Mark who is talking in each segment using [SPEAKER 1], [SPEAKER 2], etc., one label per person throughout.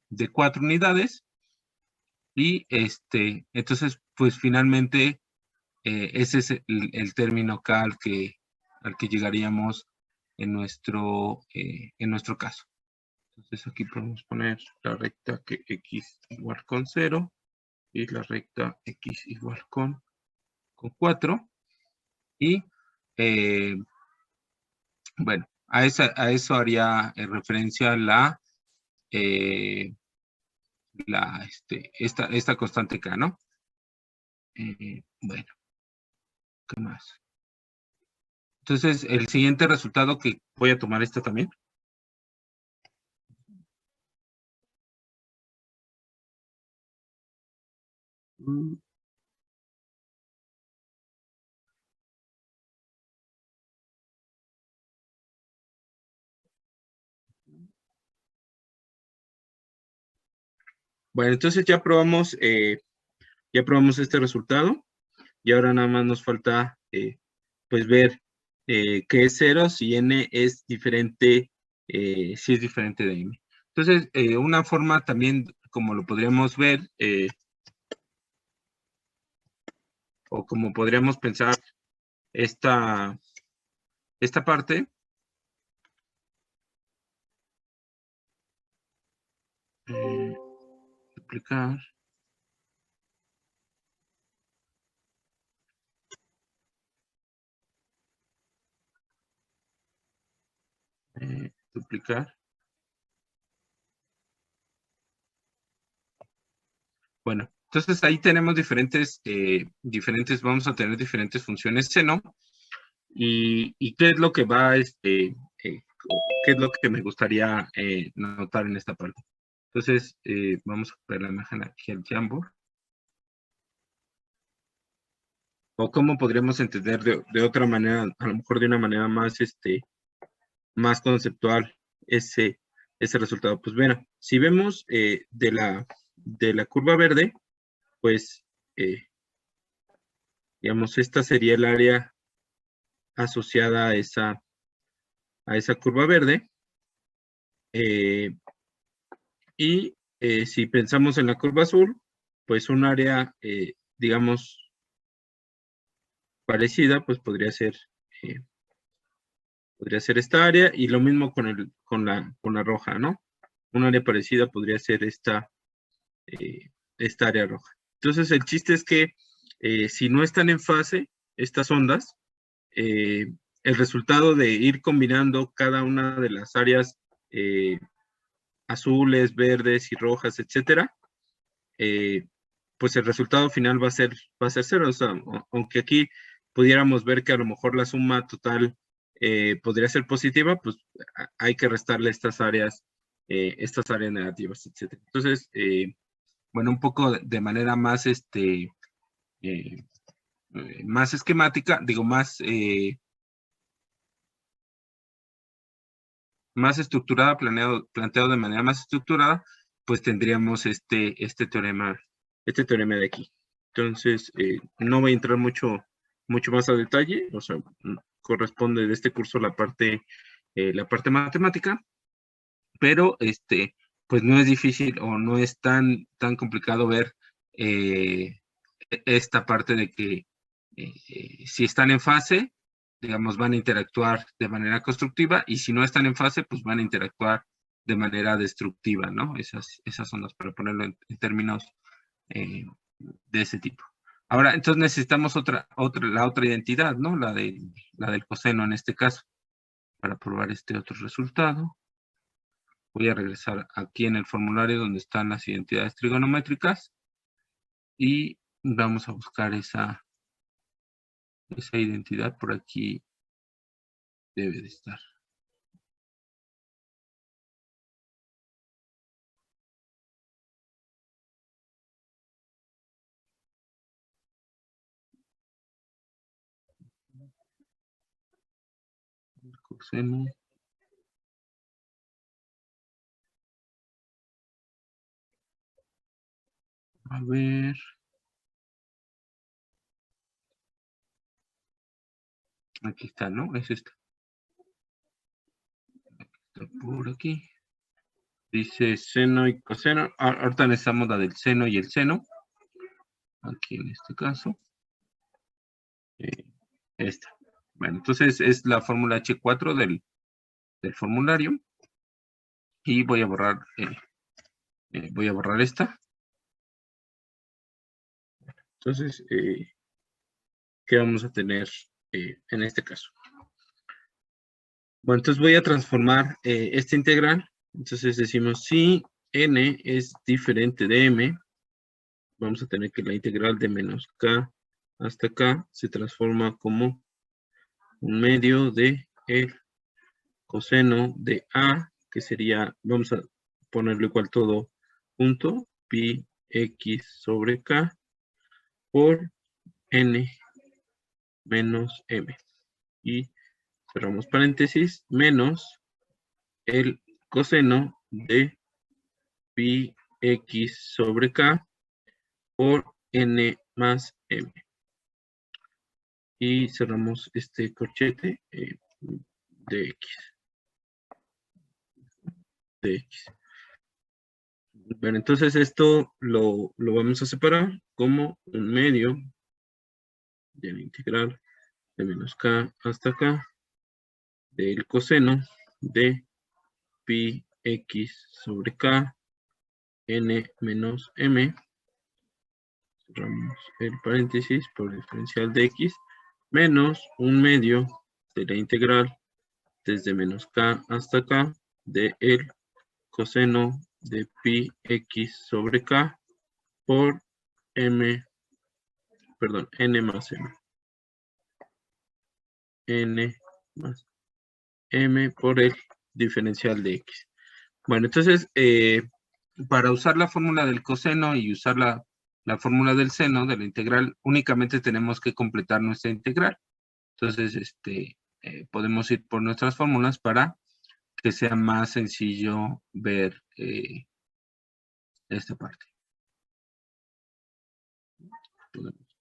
[SPEAKER 1] de 4 unidades. Y entonces, pues finalmente, ese es el término K al que llegaríamos en nuestro caso. Entonces aquí podemos poner la recta que x igual con 0 y la recta x igual con 4. Y bueno, a eso haría referencia esta constante K, ¿no? Bueno, ¿qué más? Entonces, el siguiente resultado que voy a tomar también. Bueno, entonces ya probamos este resultado y ahora nada más nos falta pues ver qué es 0 si n es diferente, si es diferente de m. Entonces, una forma también, como lo podríamos ver, o como podríamos pensar esta parte, duplicar, duplicar. Bueno, entonces ahí tenemos diferentes, vamos a tener diferentes funciones seno. ¿Y qué es lo que va, qué es lo que me gustaría notar en esta parte? Entonces, vamos a ver la imagen aquí al Jamboard. O cómo podríamos entender de otra manera, a lo mejor de una manera más, más conceptual ese resultado. Pues bueno, si vemos de la curva verde, pues, digamos, esta sería el área asociada a esa curva verde. Y si pensamos en la curva azul, pues un área, digamos, parecida, pues podría ser esta área, y lo mismo con la roja, ¿no? Un área parecida podría ser esta área roja. Entonces, el chiste es que si no están en fase estas ondas, el resultado de ir combinando cada una de las áreas azules, verdes y rojas, etcétera, pues el resultado final va a ser 0. O sea, aunque aquí pudiéramos ver que a lo mejor la suma total podría ser positiva, pues hay que restarle estas áreas negativas, etcétera. Entonces, bueno, un poco de manera más, más esquemática, digo, más estructurada, planteado de manera más estructurada, pues tendríamos este teorema de aquí. Entonces, no voy a entrar mucho más a detalle, o sea, corresponde de este curso la parte matemática, pero pues no es difícil o no es tan complicado ver esta parte de que si están en fase, digamos, van a interactuar de manera constructiva, y si no están en fase, pues van a interactuar de manera destructiva, ¿no? Esas ondas, para ponerlo en términos de ese tipo. Ahora, entonces necesitamos la otra identidad, ¿no? La del coseno en este caso, para probar este otro resultado. Voy a regresar aquí en el formulario donde están las identidades trigonométricas y vamos a buscar esa identidad. Por aquí debe de estar. El coseno. A ver. Aquí está, ¿no? Es esta. Está por aquí. Dice seno y coseno. Ahorita necesitamos la del seno y el seno. Aquí en este caso. Esta. Bueno, entonces es la fórmula H4 del formulario. Y voy a borrar esta. Entonces, ¿qué vamos a tener en este caso? Bueno, entonces voy a transformar esta integral. Entonces decimos si n es diferente de m, vamos a tener que la integral de menos k hasta k se transforma como un medio de el coseno de a, que sería, vamos a ponerlo igual todo junto, pi x sobre k por n menos m. Y cerramos paréntesis, menos el coseno de pi x sobre k por n más m. Y cerramos este corchete de x. Bueno, entonces esto lo vamos a separar como un medio de la integral de menos k hasta k del coseno de pi x sobre k n menos m. Cerramos el paréntesis por diferencial de x menos un medio de la integral desde menos k hasta k de el coseno de pi x sobre k por n más m. N más m por el diferencial de x. Bueno, entonces, para usar la fórmula del coseno y usar la fórmula del seno de la integral, únicamente tenemos que completar nuestra integral. Entonces, podemos ir por nuestras fórmulas para que sea más sencillo ver esta parte. Podemos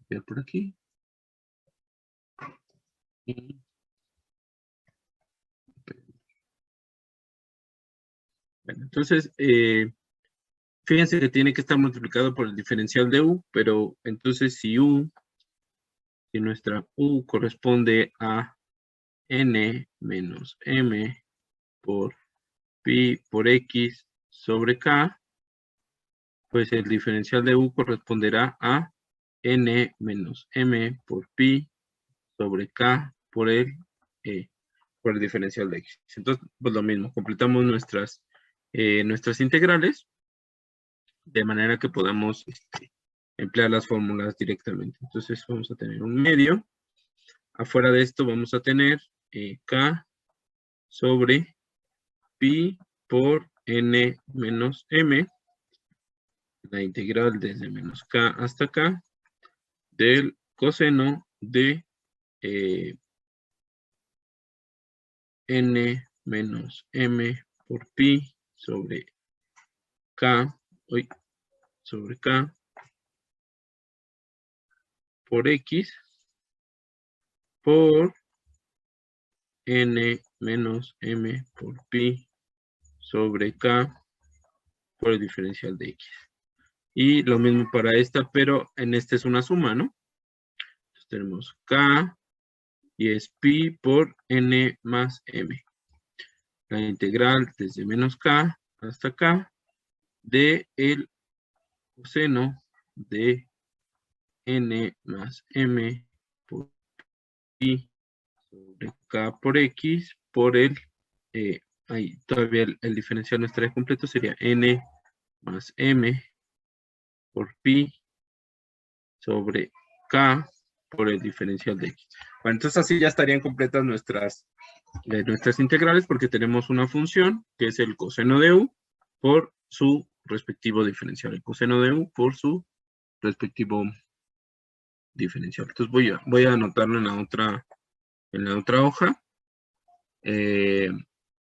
[SPEAKER 1] ver por aquí. Bueno, entonces, fíjense que tiene que estar multiplicado por el diferencial de u, pero entonces si nuestra u corresponde a n menos m por pi por x sobre k, pues el diferencial de u corresponderá a n menos m por pi sobre k por el diferencial de x. Entonces, pues lo mismo, completamos nuestras integrales de manera que podamos emplear las fórmulas directamente. Entonces vamos a tener un medio. Afuera de esto vamos a tener k sobre pi por n menos m, la integral desde menos k hasta k, del coseno de n menos m por pi sobre k, sobre k por x por n menos m por pi sobre k por el diferencial de x. Y lo mismo para esta, pero en esta es una suma, ¿no? Entonces tenemos k y es pi por n más m. La integral desde menos k hasta k de el coseno de n más m por pi sobre k por x por el, ahí todavía el diferencial no estaría completo, sería n más m por pi sobre k por el diferencial de x. Bueno, entonces así ya estarían completas nuestras integrales porque tenemos una función que es el coseno de u por su respectivo diferencial. El coseno de u por su respectivo diferencial. Entonces voy a anotarlo en la otra hoja.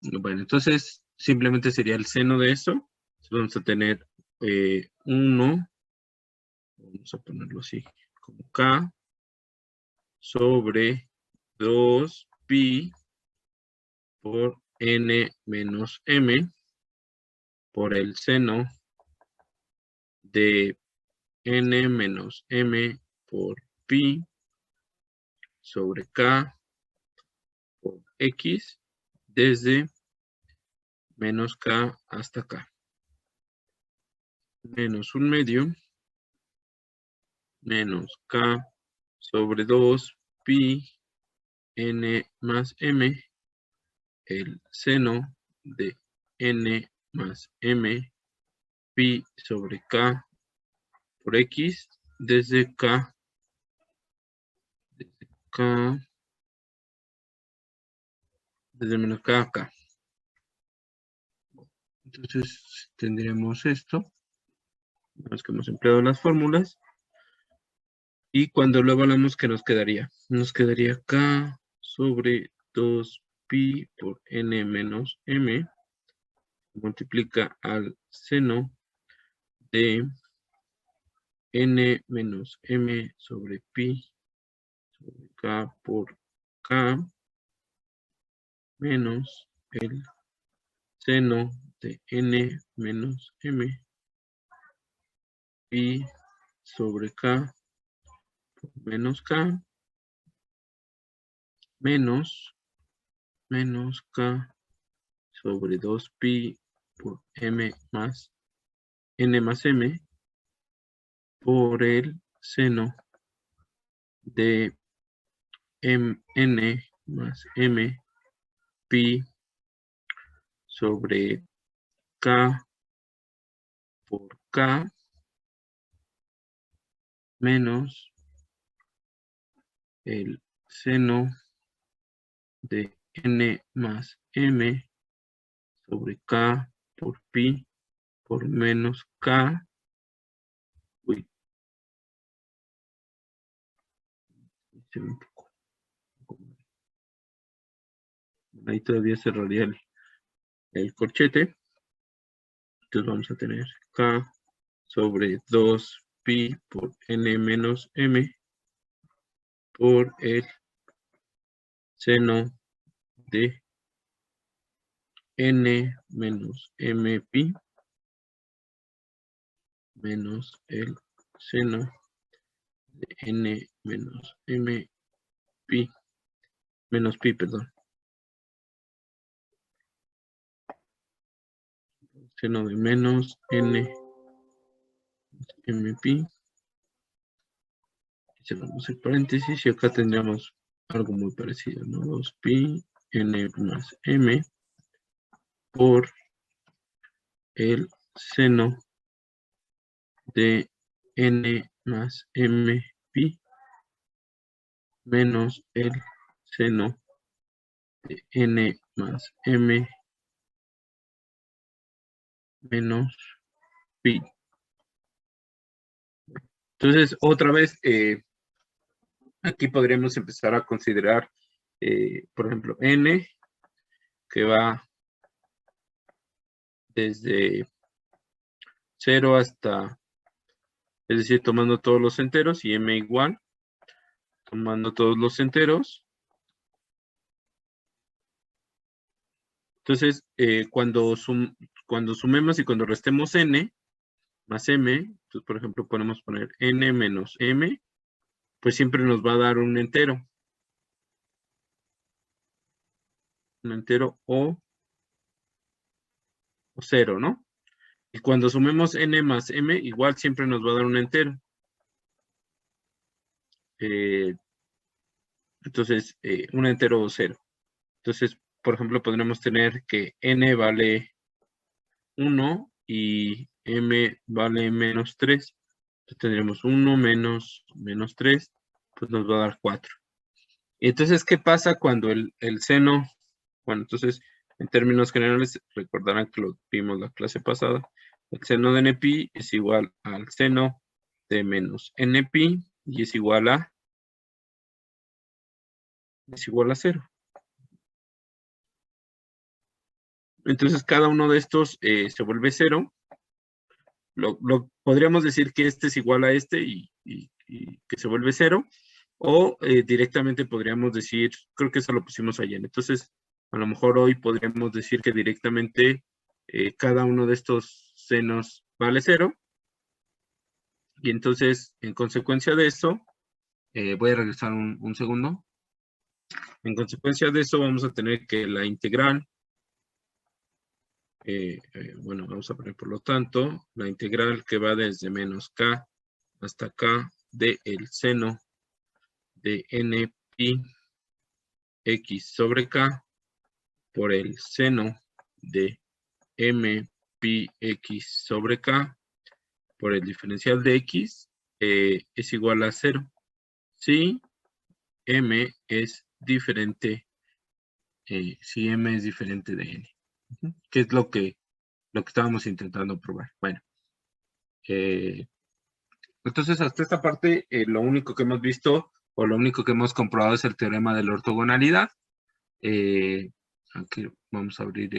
[SPEAKER 1] Bueno, entonces simplemente sería el seno de eso. Entonces vamos a tener 1, vamos a ponerlo así, como k sobre 2 pi por n menos m por el seno de n menos m por pi sobre k por x desde menos k hasta k. Menos 1/2 menos k sobre 2 pi n más m, el seno de n más m pi sobre k por x desde k desde menos k a k. Entonces tendremos esto, más que hemos empleado las fórmulas. Y cuando lo evaluamos, ¿qué nos quedaría? Nos quedaría k sobre 2 pi por n menos m multiplica al seno de n menos m sobre pi sobre k por k menos el seno de n menos m pi sobre k por menos k menos k sobre 2 pi por n más m por el seno de n más m pi sobre k por k menos el seno de n más m sobre k por pi por menos k. Uy. Un poco. Ahí todavía cerraría el corchete. Entonces vamos a tener k sobre 2 pi por n menos m por el seno de n menos m pi menos el seno de n menos m pi menos pi, perdón. Seno de menos n m pi. Cerramos el paréntesis y acá tendríamos algo muy parecido, ¿no? 2 pi n más m por el seno de n más m pi menos el seno de n más m menos pi. Entonces, otra vez, aquí podríamos empezar a considerar, por ejemplo, n, que va desde 0 hasta, es decir, tomando todos los enteros, y m igual, tomando todos los enteros. Entonces, cuando sumemos y cuando restemos n más m, entonces, por ejemplo, podemos poner n menos m, pues siempre nos va a dar un entero. Un entero o 0, ¿no? Y cuando sumemos n más m, igual siempre nos va a dar un entero. Entonces, un entero o 0. Entonces, por ejemplo, podríamos tener que n vale 1 y m vale menos 3. Entonces tendremos 1 menos 3, pues nos va a dar 4. Entonces, ¿qué pasa cuando el seno? Bueno, entonces, en términos generales, recordarán que lo vimos la clase pasada. El seno de npi es igual al seno de menos npi y es igual a 0. Entonces, cada uno de estos se vuelve 0. Podríamos decir que este es igual a este y que se vuelve 0. O directamente podríamos decir, creo que eso lo pusimos ayer. Entonces, a lo mejor hoy podríamos decir que directamente cada uno de estos senos vale 0. Y entonces, en consecuencia de eso, voy a regresar un segundo. En consecuencia de eso, vamos a tener que la integral, bueno, vamos a poner por lo tanto, la integral que va desde menos k hasta k de el seno de n pi x sobre k por el seno de m pi x sobre k por el diferencial de x es igual a 0. Si m es diferente, si m es diferente de n. ¿Qué es lo que estábamos intentando probar? Bueno, entonces hasta esta parte lo único que hemos visto o lo único que hemos comprobado es el teorema de la ortogonalidad. Aquí vamos a abrir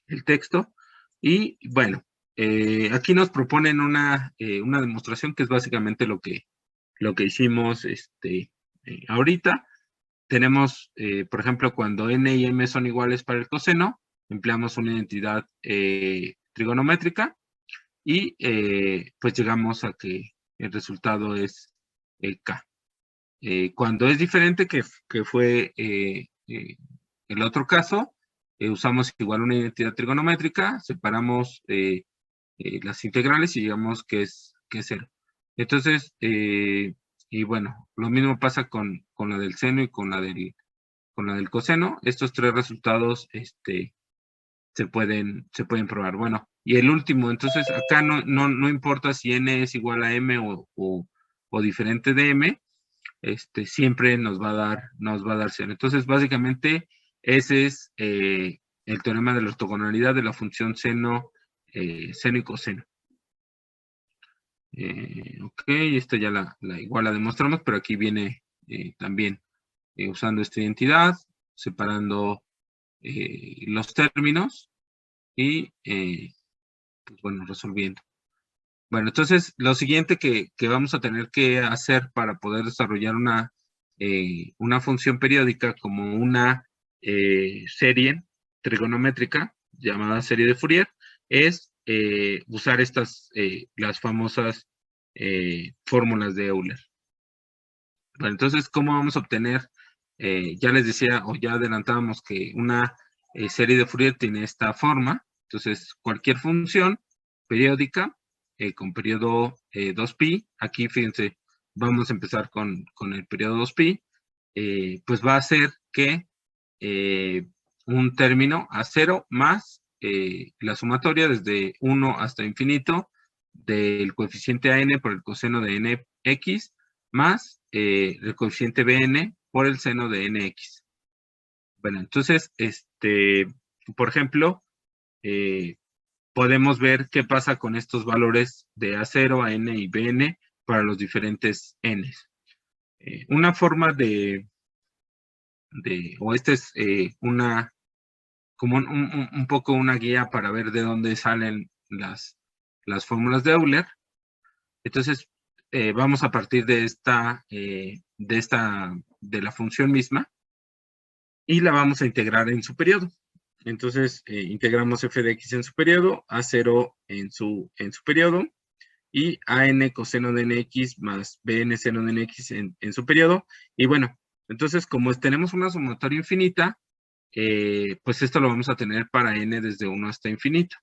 [SPEAKER 1] el texto. Y bueno, aquí nos proponen una demostración que es básicamente lo que hicimos ahorita. Tenemos, por ejemplo, cuando n y m son iguales para el coseno, empleamos una identidad trigonométrica y pues llegamos a que el resultado es k. Cuando es diferente, que fue el otro caso, usamos igual una identidad trigonométrica, separamos las integrales y digamos que es 0. Entonces, y bueno, lo mismo pasa con la del seno y con la del coseno. Estos tres resultados se pueden probar. Bueno, y el último, entonces acá no importa si n es igual a m o diferente de m, siempre nos va a dar 0. Entonces, básicamente, ese es el teorema de la ortogonalidad de la función seno y coseno. Ok, esta ya igual la demostramos, pero aquí viene también usando esta identidad, separando los términos y, pues bueno, resolviendo. Bueno, entonces lo siguiente que vamos a tener que hacer para poder desarrollar una función periódica como una serie trigonométrica llamada serie de Fourier es usar las famosas fórmulas de Euler. Bueno, entonces, ¿cómo vamos a obtener? Ya les decía, o ya adelantábamos que una serie de Fourier tiene esta forma. Entonces, cualquier función periódica con periodo 2pi, aquí fíjense, vamos a empezar con el periodo 2pi, pues va a ser que un término a 0 más la sumatoria desde 1 hasta infinito del coeficiente an por el coseno de nx más el coeficiente bn por el seno de nx. Bueno, entonces, por ejemplo, podemos ver qué pasa con estos valores de A0, AN y BN para los diferentes Ns. Una forma o esta es como un poco una guía para ver de dónde salen las fórmulas de Euler. Entonces, vamos a partir de la función misma y la vamos a integrar en su periodo. Entonces, integramos f de x en su periodo, a0 en su periodo, y an coseno de nx más bn seno de nx en su periodo. Y bueno, entonces, como tenemos una sumatoria infinita, pues esto lo vamos a tener para n desde 1 hasta infinito.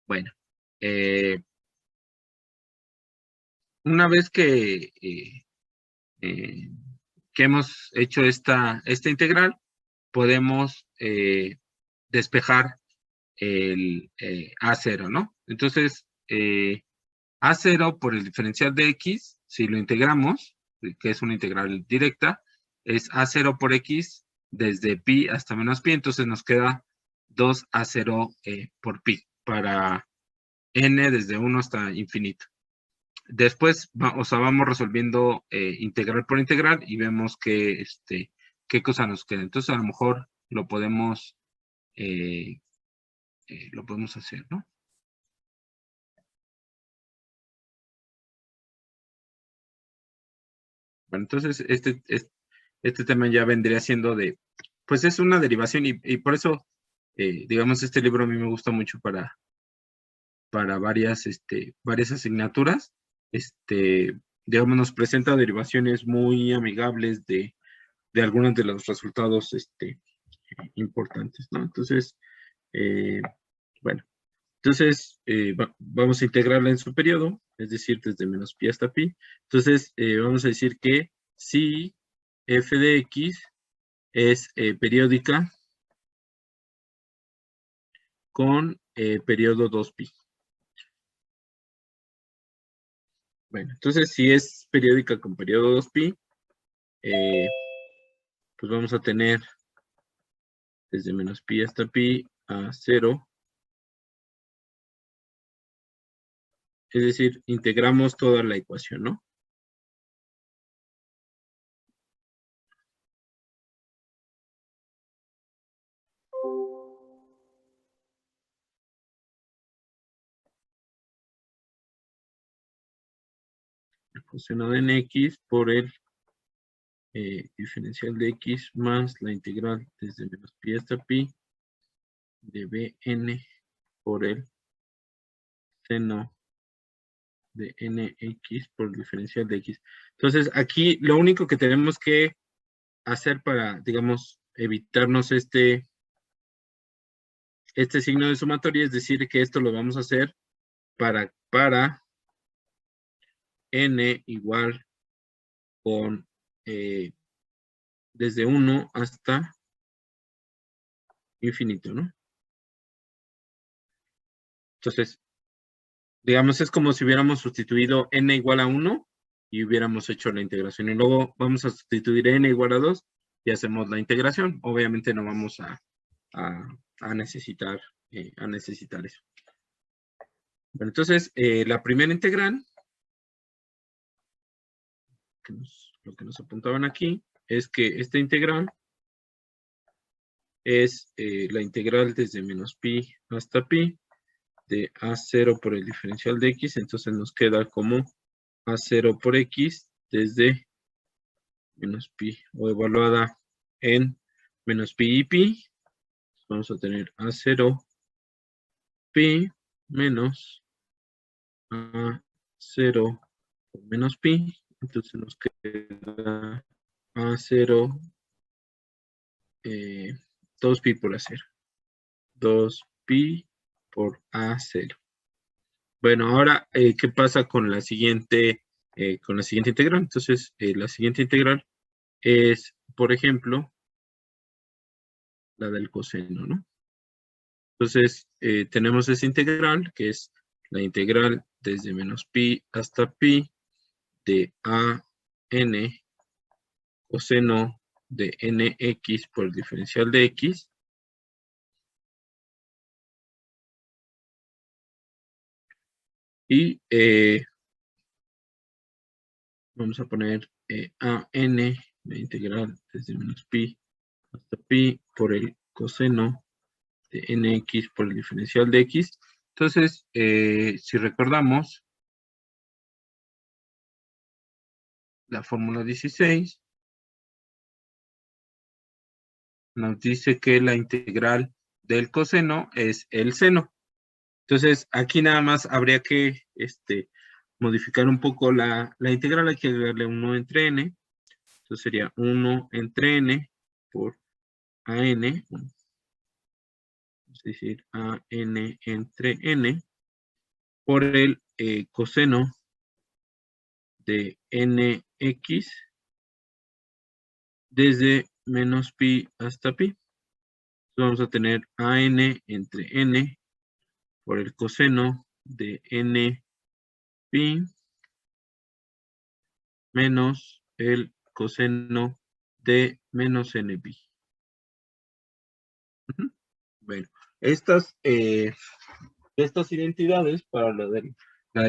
[SPEAKER 1] Bueno, una vez que hemos hecho esta integral, podemos despejar el A0, ¿no? Entonces, A0 por el diferencial de X, si lo integramos, que es una integral directa, es A0 por X desde pi hasta menos pi, entonces nos queda 2A0 por pi para n desde 1 hasta infinito. Después, vamos resolviendo integral por integral y vemos qué cosa nos queda. Entonces, a lo mejor lo podemos hacer, ¿no? Bueno, entonces, este tema ya vendría siendo pues es una derivación y por eso, digamos, este libro a mí me gusta mucho para varias asignaturas. Digamos, nos presenta derivaciones muy amigables de algunos de los resultados, importantes, ¿no? Entonces, bueno, entonces vamos a integrarla en su periodo, es decir, desde menos pi hasta pi. Entonces, vamos a decir que si f de x es periódica con periodo 2pi. Bueno, entonces si es periódica con periodo 2pi, pues vamos a tener desde menos pi hasta pi a 0. Es decir, integramos toda la ecuación, ¿no? El coseno de nx por el diferencial de x más la integral desde menos pi hasta pi de bn por el seno de nx por el diferencial de x. Entonces, aquí lo único que tenemos que hacer para, digamos, evitarnos este signo de sumatoria, es decir, que esto lo vamos a hacer para n igual con desde 1 hasta infinito, ¿no? Entonces, digamos, es como si hubiéramos sustituido n igual a 1 y hubiéramos hecho la integración. Y luego vamos a sustituir n igual a 2 y hacemos la integración. Obviamente no vamos a necesitar eso. Bueno, entonces, la primera integral, lo que nos apuntaban aquí, es que esta integral es la integral desde menos pi hasta pi de a0 por el diferencial de x, entonces nos queda como a0 por x desde menos pi, o evaluada en menos pi y pi, vamos a tener a0 pi menos a0 por menos pi, entonces nos queda a0 2pi por a0, 2pi por a0. Bueno, ahora, ¿qué pasa con la siguiente integral? Entonces, la siguiente integral es, por ejemplo, la del coseno, ¿no? Entonces, tenemos esa integral, que es la integral desde menos pi hasta pi de a n coseno de nx por el diferencial de x. Y vamos a poner a n, la integral desde menos pi hasta pi por el coseno de nx por el diferencial de x. Entonces, si recordamos la fórmula 16, nos dice que la integral del coseno es el seno. Entonces, aquí nada más habría que modificar un poco la integral, hay que agregarle 1 entre n. Entonces sería 1 entre n por an, es decir, an entre n, por el coseno de nx desde menos pi hasta pi. Entonces vamos a tener an entre n por el coseno de n pi menos el coseno de menos n pi. Bueno, estas identidades para la del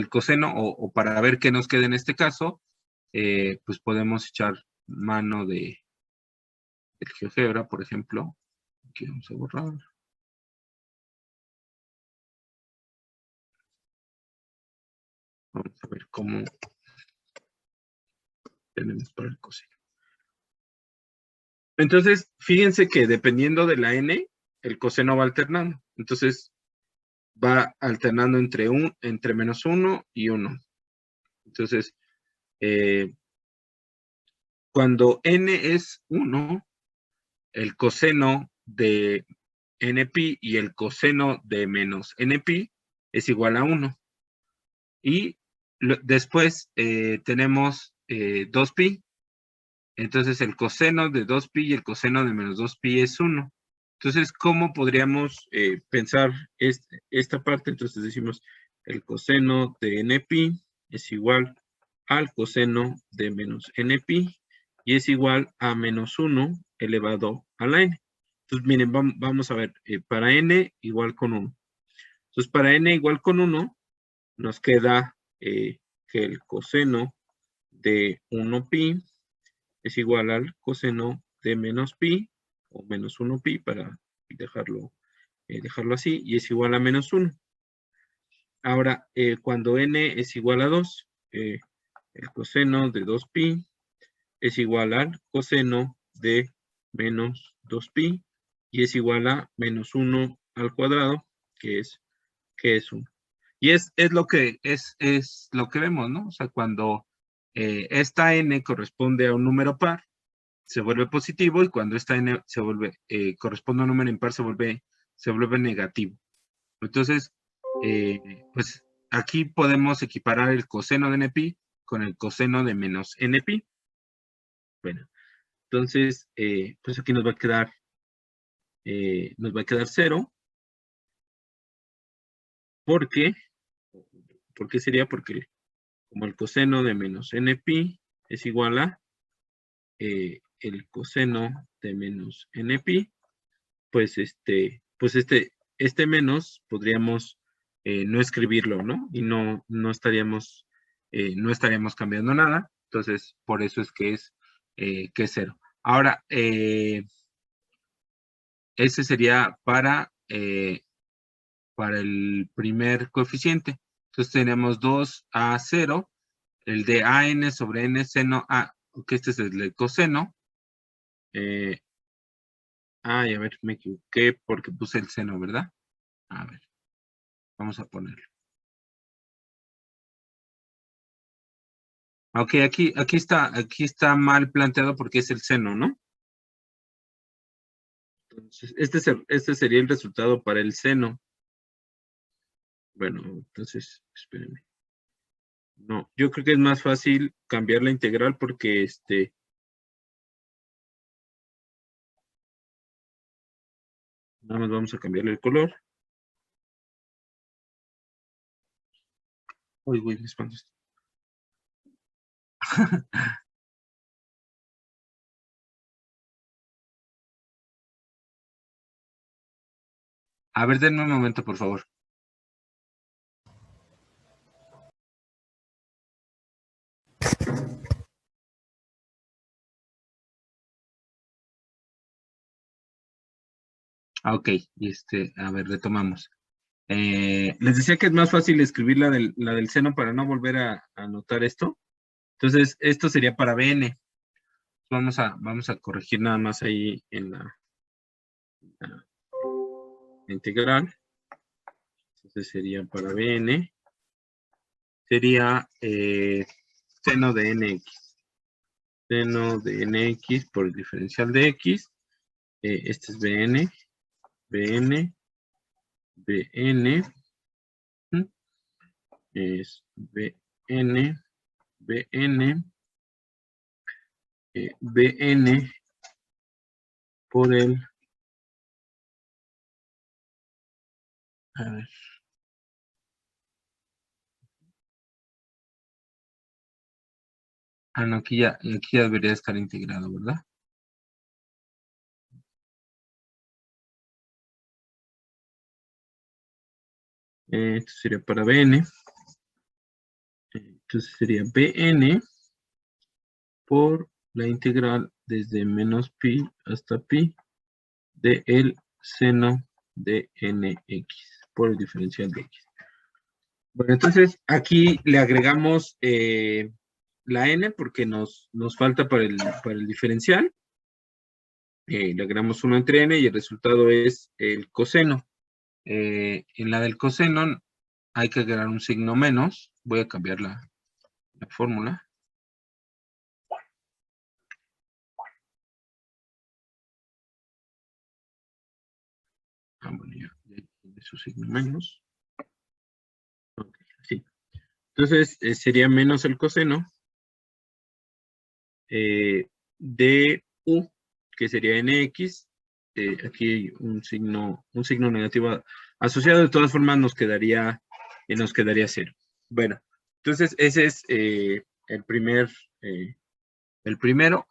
[SPEAKER 1] coseno o para ver qué nos queda en este caso, pues podemos echar mano del GeoGebra, por ejemplo. Aquí vamos a borrar. Vamos a ver cómo tenemos para el coseno. Entonces, fíjense que dependiendo de la n, el coseno va alternando. Entonces, va alternando entre -1 y 1. Entonces, cuando n es 1, el coseno de npi y el coseno de menos npi es igual a 1. Y después tenemos 2pi. Entonces el coseno de 2pi y el coseno de menos 2pi es 1. Entonces, ¿cómo podríamos pensar esta parte? Entonces decimos, el coseno de npi es igual al coseno de menos npi y es igual a menos 1 elevado a la n. Entonces, miren, vamos a ver, para n igual con 1. Entonces, para n igual con 1, nos queda que el coseno de 1pi es igual al coseno de menos pi, o menos 1pi, para dejarlo así, y es igual a menos 1. Ahora, cuando n es igual a 2, el coseno de 2pi es igual al coseno de menos 2pi, y es igual a menos 1 al cuadrado, que es 1. Y es lo que vemos, ¿no? O sea, cuando esta n corresponde a un número par, se vuelve positivo, y cuando esta n corresponde a un número impar, se vuelve negativo. Entonces, pues aquí podemos equiparar el coseno de npi con el coseno de menos npi. Bueno, entonces, pues aquí nos va a quedar 0. ¿Por qué? ¿Por qué sería? Porque como el coseno de menos npi es igual a el coseno de menos npi, pues este menos podríamos no escribirlo, ¿no? Y no estaríamos cambiando nada. Entonces, por eso es que es 0. Ahora, ese sería para el primer coeficiente. Entonces, tenemos 2a0, el de an sobre n seno a, que este es el coseno. A ver, me equivoqué porque puse el seno, ¿verdad? A ver, vamos a ponerlo. Ok, aquí está mal planteado porque es el seno, ¿no? Entonces, este sería el resultado para el seno. Bueno, entonces, espérenme. No, yo creo que es más fácil cambiar la integral porque nada más vamos a cambiarle el color. Uy, me espanto. A ver, denme un momento, por favor. Ok, a ver, retomamos. Les decía que es más fácil escribir la del seno para no volver a anotar esto. Entonces, esto sería para bn. Vamos a corregir nada más ahí en la integral. Entonces sería para bn, sería seno de nx. Seno de nx por el diferencial de x. Este es bn, bn, bn, es bn, bn, bn por el... A ver. Ah, no, aquí ya debería estar integrado, ¿verdad? Esto sería para bn. Entonces sería bn por la integral desde menos pi hasta pi de el seno de nx por el diferencial de x. Bueno, entonces aquí le agregamos la n porque nos falta para el diferencial. le agregamos 1 entre n y el resultado es el coseno. En la del coseno hay que agregar un signo menos. Voy a cambiar la fórmula. Bueno, ya tiene su signo menos. Okay, sí. Entonces, sería menos el coseno de u, que sería nx. Aquí hay un signo negativo asociado. De todas formas, nos quedaría 0. Bueno, entonces ese es el primero.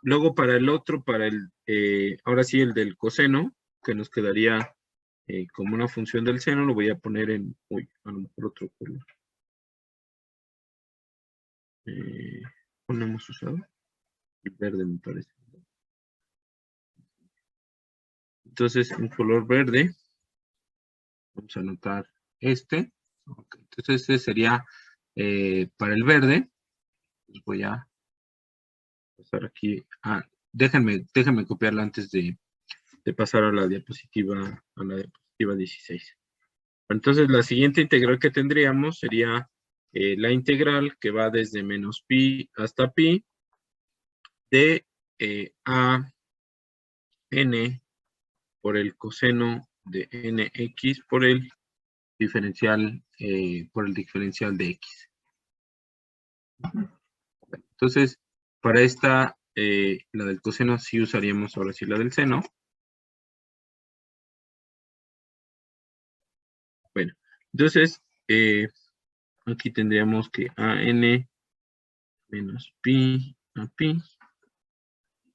[SPEAKER 1] Luego para el otro, ahora sí el del coseno, que nos quedaría como una función del seno, lo voy a poner en, a lo mejor otro color. ¿No hemos usado? El verde me parece. Entonces, en color verde, vamos a anotar este. Okay. Entonces, este sería para el verde. Pues voy a pasar aquí. Déjenme copiarla antes de pasar a la diapositiva 16. Entonces, la siguiente integral que tendríamos sería la integral que va desde menos pi hasta pi de a n por el coseno de nx por el diferencial de x. Entonces, para esta, la del coseno, sí usaríamos ahora sí la del seno. Bueno, entonces, aquí tendríamos que a n menos pi a pi,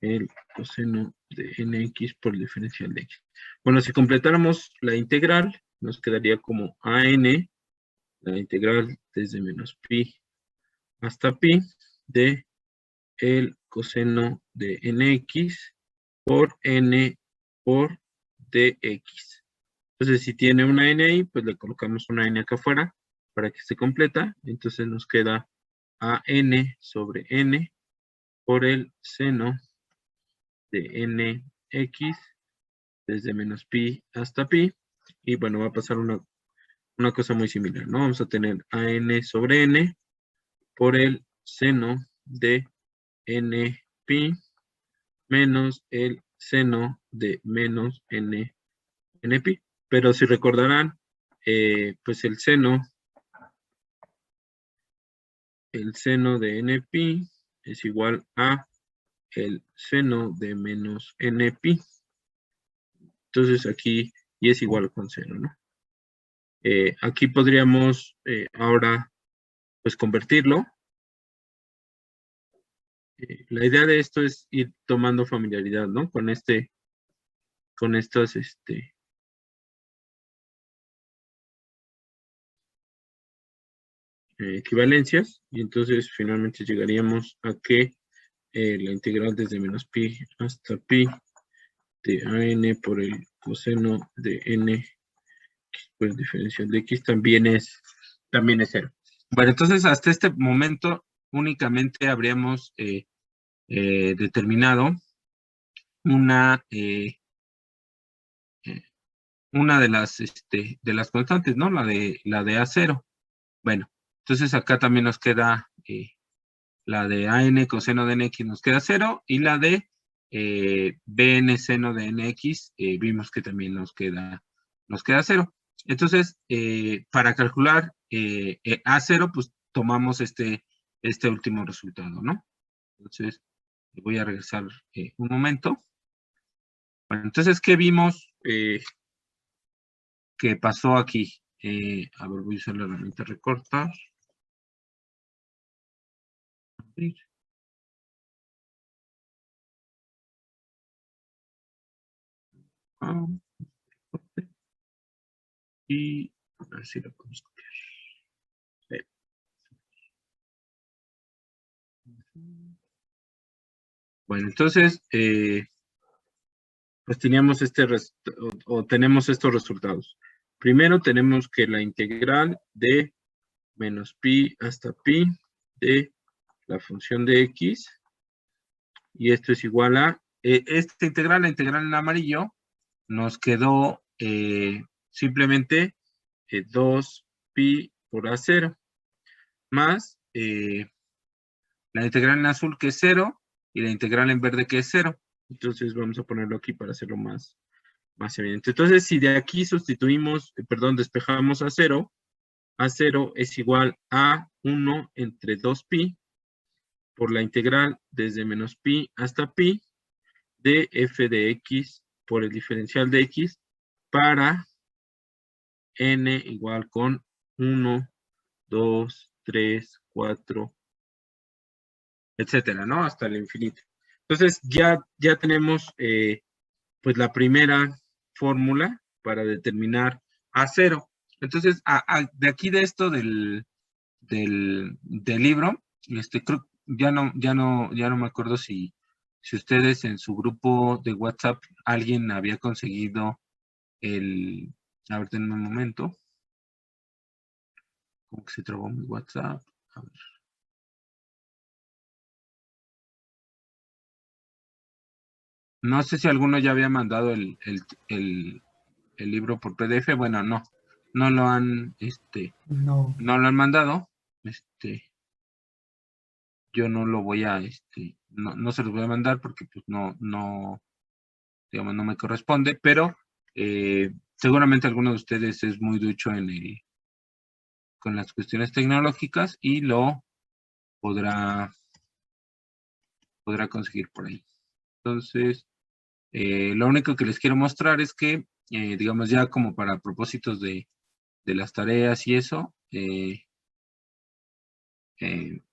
[SPEAKER 1] el coseno de nx por el diferencial de x. Bueno, si completáramos la integral, nos quedaría como a n, la integral desde menos pi hasta pi, de el coseno de nx por n por dx. Entonces, si tiene una n ahí, pues le colocamos una n acá afuera para que esté completa. Entonces nos queda a n sobre n por el seno de nx desde menos pi hasta pi. Y bueno, va a pasar una cosa muy similar, ¿no? Vamos a tener a n sobre n por el seno de n pi menos el seno de menos n pi. Pero si recordarán, pues el seno de n pi es igual a el seno de menos n pi. Entonces aquí, y es igual con 0, ¿no? Aquí podríamos ahora, pues convertirlo. La idea de esto es ir tomando familiaridad, ¿no? Con estas, equivalencias, y entonces finalmente llegaríamos a que la integral desde menos pi hasta pi de a n por el coseno de n por el diferencial de x también es 0. Bueno, entonces hasta este momento únicamente habríamos determinado una de las constantes, ¿no? La de A0. Bueno, entonces acá también nos queda la de AN coseno de NX nos queda 0 y la de BN seno de NX vimos que también nos queda 0. Entonces, para calcular A0, pues tomamos este último resultado, ¿no? Entonces, voy a regresar un momento. Bueno, entonces, ¿qué vimos que pasó aquí? A ver, voy a usar la herramienta recortar. Y a ver si lo podemos copiar. Bueno, entonces, pues teníamos tenemos estos resultados. Primero tenemos que la integral de menos pi hasta pi de la función de x, y esto es igual a esta integral, la integral en amarillo, nos quedó simplemente 2pi por A0, más la integral en azul que es 0, y la integral en verde que es 0. Entonces vamos a ponerlo aquí para hacerlo más evidente. Entonces, si de aquí sustituimos, despejamos A0 es igual a 1 entre 2pi por la integral desde menos pi hasta pi de f de x por el diferencial de x para n igual con 1, 2, 3, 4, etcétera, ¿no? Hasta el infinito. Entonces, ya tenemos pues la primera fórmula para determinar A0. Entonces, de aquí de esto del libro, creo, ya no me acuerdo si ustedes en su grupo de WhatsApp alguien había conseguido a ver, denme un momento. Como que se trabó mi WhatsApp. A ver. No sé si alguno ya había mandado el libro por PDF. Bueno, no lo han,
[SPEAKER 2] no
[SPEAKER 1] lo han mandado. Yo no lo voy a, no se los voy a mandar porque pues digamos, no me corresponde, pero seguramente alguno de ustedes es muy ducho con las cuestiones tecnológicas y lo podrá conseguir por ahí. Entonces, lo único que les quiero mostrar es que, digamos, ya como para propósitos de las tareas y eso,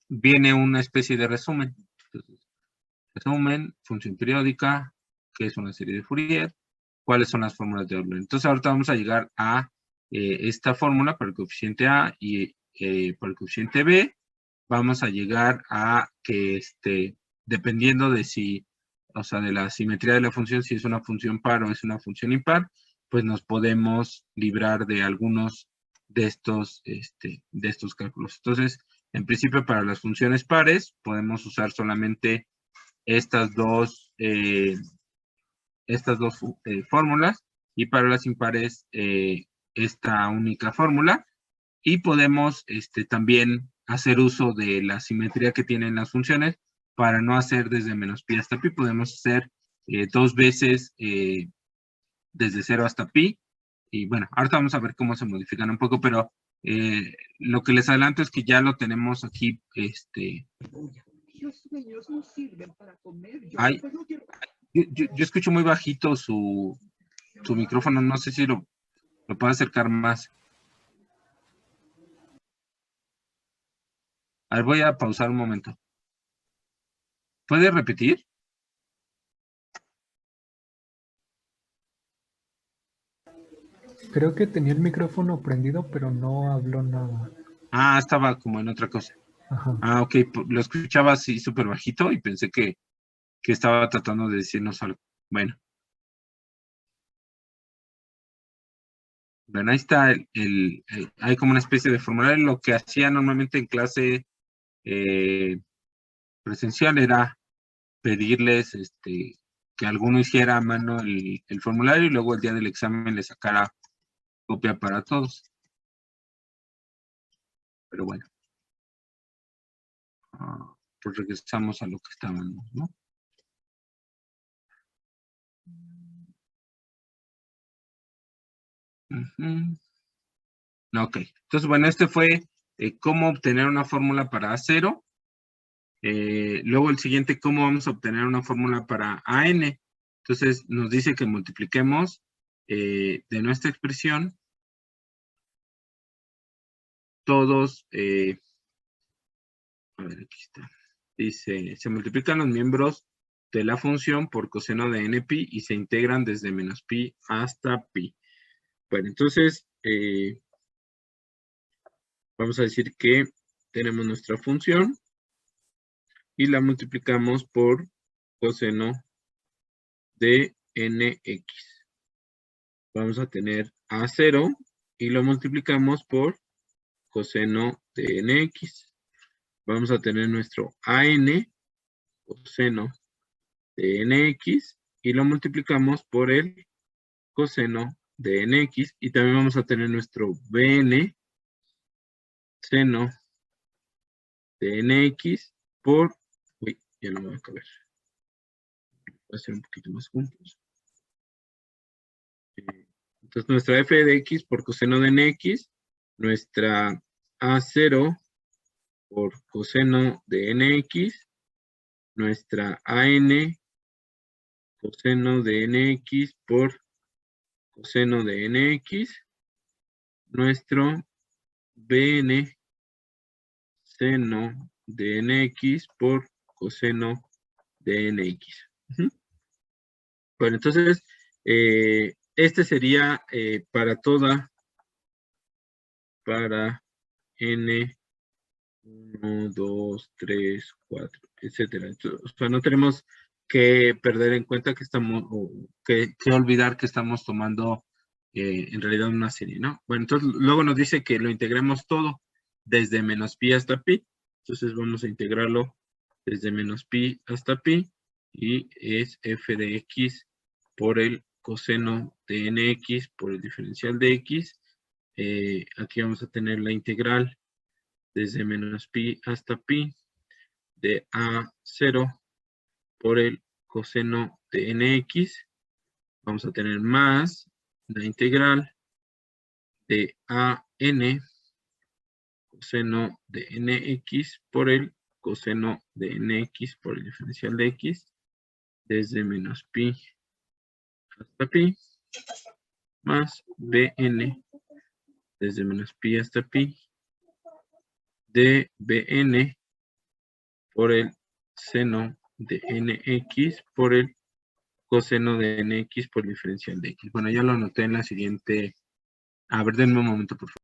[SPEAKER 1] viene una especie de resumen. Entonces, resumen, función periódica, qué es una serie de Fourier, cuáles son las fórmulas de Euler. Entonces, ahorita vamos a llegar a esta fórmula para el coeficiente A y para el coeficiente B. Vamos a llegar a que, dependiendo de si, o sea, de la simetría de la función, si es una función par o es una función impar, pues nos podemos librar de algunos de estos cálculos. Entonces, en principio, para las funciones pares, podemos usar solamente estas dos fórmulas, y para las impares, esta única fórmula. Y podemos también hacer uso de la simetría que tienen las funciones para no hacer desde menos pi hasta pi. Podemos hacer 2 veces desde 0 hasta pi. Y bueno, ahorita vamos a ver cómo se modifican un poco, pero lo que les adelanto es que ya lo tenemos aquí.
[SPEAKER 3] Los niños no sirven para comer.
[SPEAKER 1] Yo escucho muy bajito su micrófono, no sé si lo puedo acercar más. A ver, voy a pausar un momento. ¿Puede repetir?
[SPEAKER 2] creo que tenía el micrófono prendido, pero no habló nada.
[SPEAKER 1] Ah, estaba como en otra cosa.
[SPEAKER 2] Ajá.
[SPEAKER 1] Ah, ok, lo escuchaba así súper bajito y pensé que estaba tratando de decirnos algo. Bueno, ahí está hay como una especie de formulario. Lo que hacía normalmente en clase presencial era pedirles que alguno hiciera a mano el formulario y luego el día del examen le sacara copia para todos. Pero bueno, pues regresamos a lo que estábamos, ¿no? Ok, entonces bueno, fue cómo obtener una fórmula para A0. Luego el siguiente, cómo vamos a obtener una fórmula para AN. Entonces nos dice que multipliquemos de nuestra expresión todos, a ver, aquí está. Dice, se multiplican los miembros de la función por coseno de npi y se integran desde menos pi hasta pi. Bueno, entonces vamos a decir que tenemos nuestra función y la multiplicamos por coseno de nx. Vamos a tener A0 y lo multiplicamos por coseno de nx. Vamos a tener nuestro AN, coseno de nx y lo multiplicamos por el coseno de nx y también vamos a tener nuestro bn seno de nx por... Uy, ya no me va a caber. Voy a hacer un poquito más juntos. Entonces nuestra f de x por coseno de nx, nuestra a0 por coseno de nx, nuestra an coseno de nx por coseno de nx, nuestro bn seno de nx por coseno de nx. Bueno, entonces, este sería para n 1, 2, 3, 4, etcétera. Entonces, o sea, no tenemos que perder en cuenta que estamos, o que olvidar que estamos tomando en realidad una serie, ¿no? Bueno, entonces luego nos dice que lo integremos todo desde menos pi hasta pi. Entonces vamos a integrarlo desde menos pi hasta pi y es f de x por el coseno de nx por el diferencial de x. Aquí vamos a tener la integral desde menos pi hasta pi de a0 por el coseno de nx. Vamos a tener más la integral de an coseno de nx por el coseno de nx por el diferencial de x desde menos pi hasta pi más bn desde menos pi hasta pi de bn por el seno de nx por el coseno de nx por diferencial de x. Bueno, ya lo anoté en la siguiente. A ver, denme un momento, por favor.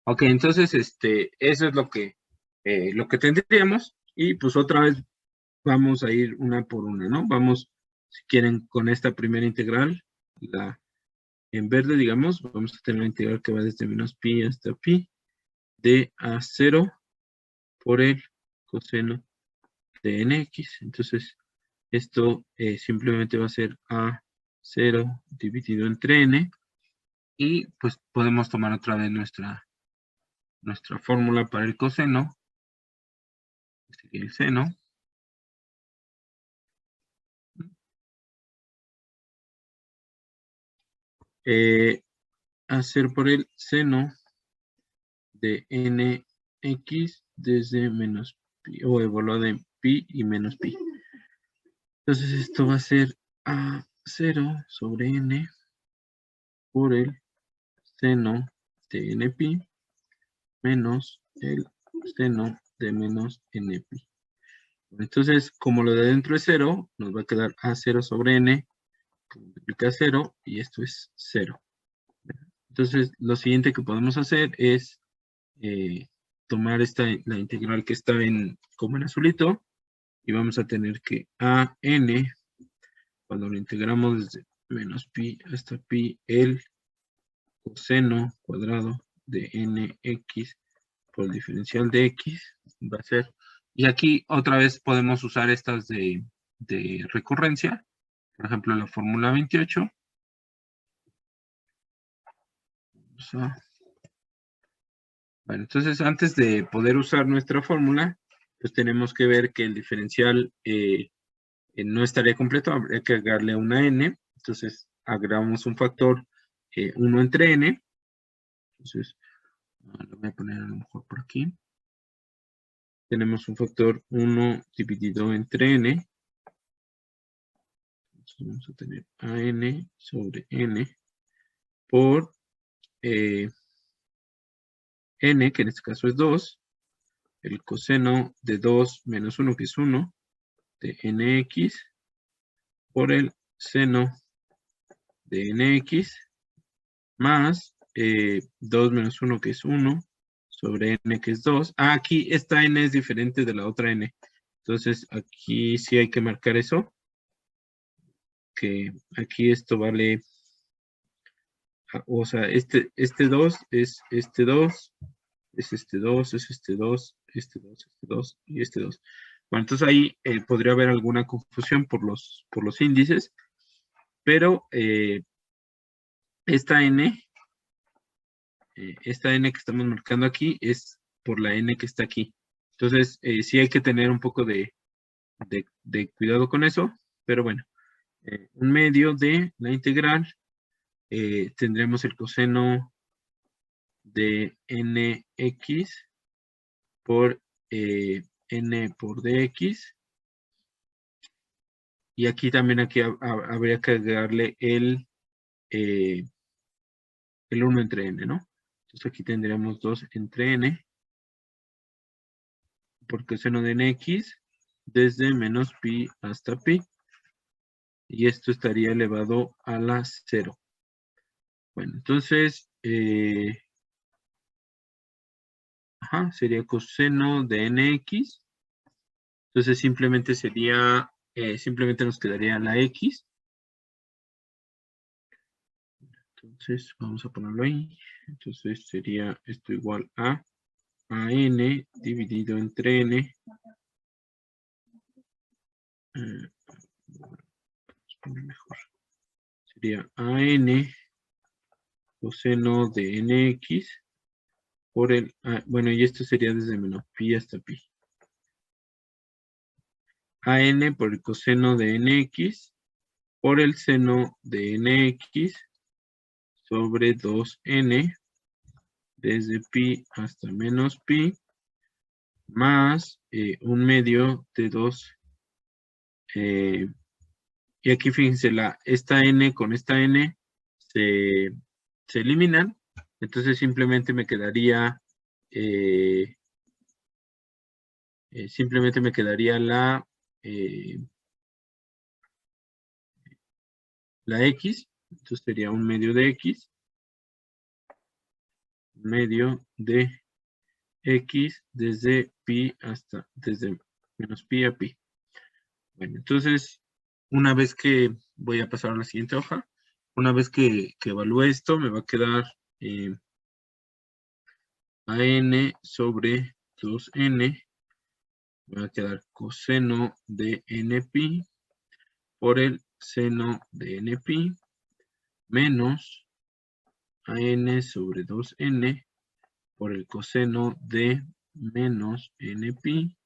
[SPEAKER 1] Ok, entonces, eso es lo que tendríamos. Y pues otra vez vamos a ir una por una, ¿no? Vamos, si quieren, con esta primera integral, en verde, digamos, vamos a tener la integral que va desde menos pi hasta pi de a0 por el coseno de nx. Entonces, esto simplemente va a ser a0 dividido entre n. Y pues podemos tomar otra vez nuestra fórmula para el coseno. Sería el seno. Hacer por el seno de nx desde menos pi, o evaluado de pi y menos pi. Entonces esto va a ser a0 sobre n por el seno de npi menos el seno de menos npi. Entonces, como lo de adentro es 0, nos va a quedar a0 sobre n, que multiplica 0, y esto es 0. Entonces, lo siguiente que podemos hacer es tomar la integral que está como en azulito, y vamos a tener que a n, cuando lo integramos desde menos pi hasta pi, el coseno cuadrado de nx por el diferencial de x va a ser, y aquí otra vez podemos usar estas de recurrencia, por ejemplo la fórmula 28. Bueno, entonces antes de poder usar nuestra fórmula, pues tenemos que ver que el diferencial no estaría completo, habría que agregarle una n, entonces agregamos un factor 1 entre n, entonces lo voy a poner a lo mejor por aquí. Tenemos un factor 1 dividido entre n, entonces vamos a tener an sobre n por n, que en este caso es 2, el coseno de 2 menos 1, que es 1, de nx, por el seno de nx, más 2 menos 1, que es 1, sobre n que es 2. Ah, aquí esta n es diferente de la otra n. Entonces aquí sí hay que marcar eso. Que aquí esto vale, o sea, este 2 es este 2, es este 2, es este 2, este 2, este 2 y este 2. Bueno, entonces ahí podría haber alguna confusión por los índices, pero esta n que estamos marcando aquí es por la n que está aquí. Entonces, sí hay que tener un poco de cuidado con eso, pero bueno, un medio de la integral, tendremos el coseno de nx por n por dx, y aquí también habría que agregarle el 1 entre n, ¿no? Entonces aquí tendríamos 2 entre n por coseno de nx desde menos pi hasta pi. Y esto estaría elevado a la 0. Bueno, entonces, sería coseno de nx. Entonces simplemente sería, simplemente nos quedaría la x. Entonces vamos a ponerlo ahí. Entonces sería esto igual a n dividido entre n. Mejor. Sería an coseno de nx por el, bueno, y esto sería desde menos pi hasta pi. An por el coseno de nx por el seno de nx sobre 2n desde pi hasta menos pi más un medio de 2. Y aquí fíjense, esta n con esta n se eliminan. Entonces simplemente me quedaría la x. Entonces sería un medio de x. Medio de x desde pi hasta, desde menos pi a pi. Bueno, entonces, una vez que voy a pasar a la siguiente hoja, una vez que evalúe esto, me va a quedar an sobre 2n, me va a quedar coseno de npi por el seno de npi menos an sobre 2n por el coseno de menos npi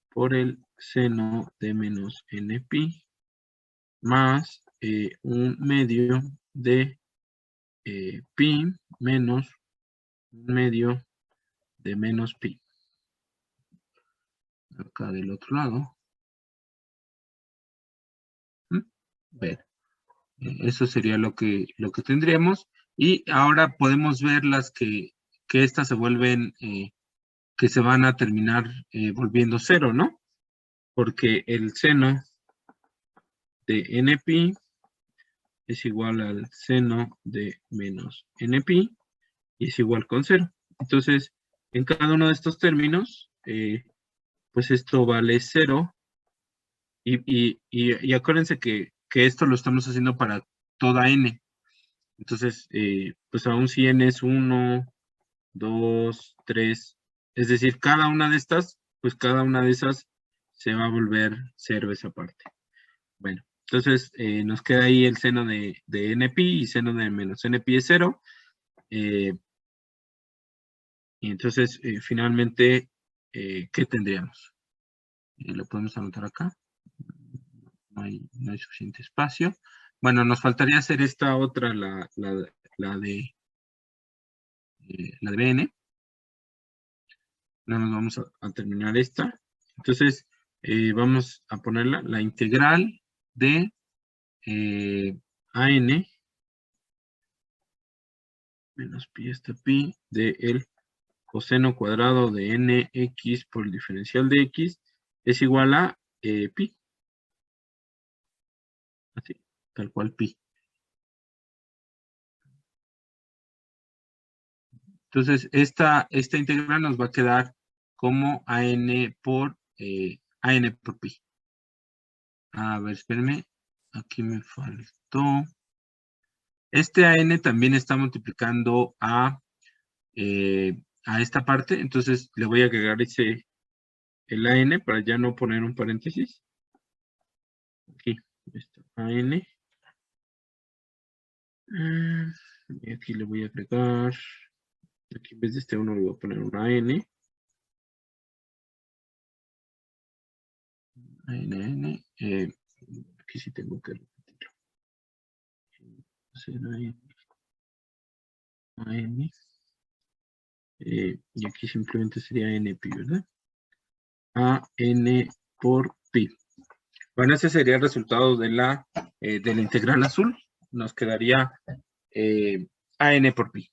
[SPEAKER 1] por el seno de menos npi más un medio de pi menos un medio de menos pi. Acá del otro lado. Ver. Eso sería lo que tendríamos. Y ahora podemos ver las que estas se vuelven, que se van a terminar volviendo 0, ¿no? Porque el seno de npi es igual al seno de menos npi y es igual con 0. Entonces, en cada uno de estos términos, pues esto vale 0. Y acuérdense que esto lo estamos haciendo para toda n. Entonces, pues aún si n es 1, 2, 3, es decir, cada una de estas, pues cada una de esas se va a volver 0 esa parte. Bueno, entonces nos queda ahí el seno de npi y seno de menos npi es 0. Y entonces, finalmente, ¿qué tendríamos? Lo podemos anotar acá. No hay suficiente espacio. Bueno, nos faltaría hacer esta otra, la de bn. No nos vamos a terminar esta. Entonces, vamos a ponerla, la integral de an menos pi hasta pi de el coseno cuadrado de nx por el diferencial de x es igual a pi. Así, tal cual pi. Entonces, esta integral nos va a quedar como AN por pi. A ver, espérenme. Aquí me faltó. Este AN también está multiplicando a esta parte. Entonces, le voy a agregar el AN para ya no poner un paréntesis. Aquí está AN. Y aquí le voy a agregar. Aquí en vez de este 1 le voy a poner un AN. Aquí sí tengo que repetirlo. AN. Y aquí simplemente sería NP, ¿verdad? AN por pi. Bueno, ese sería el resultado de la integral azul. Nos quedaría AN por pi.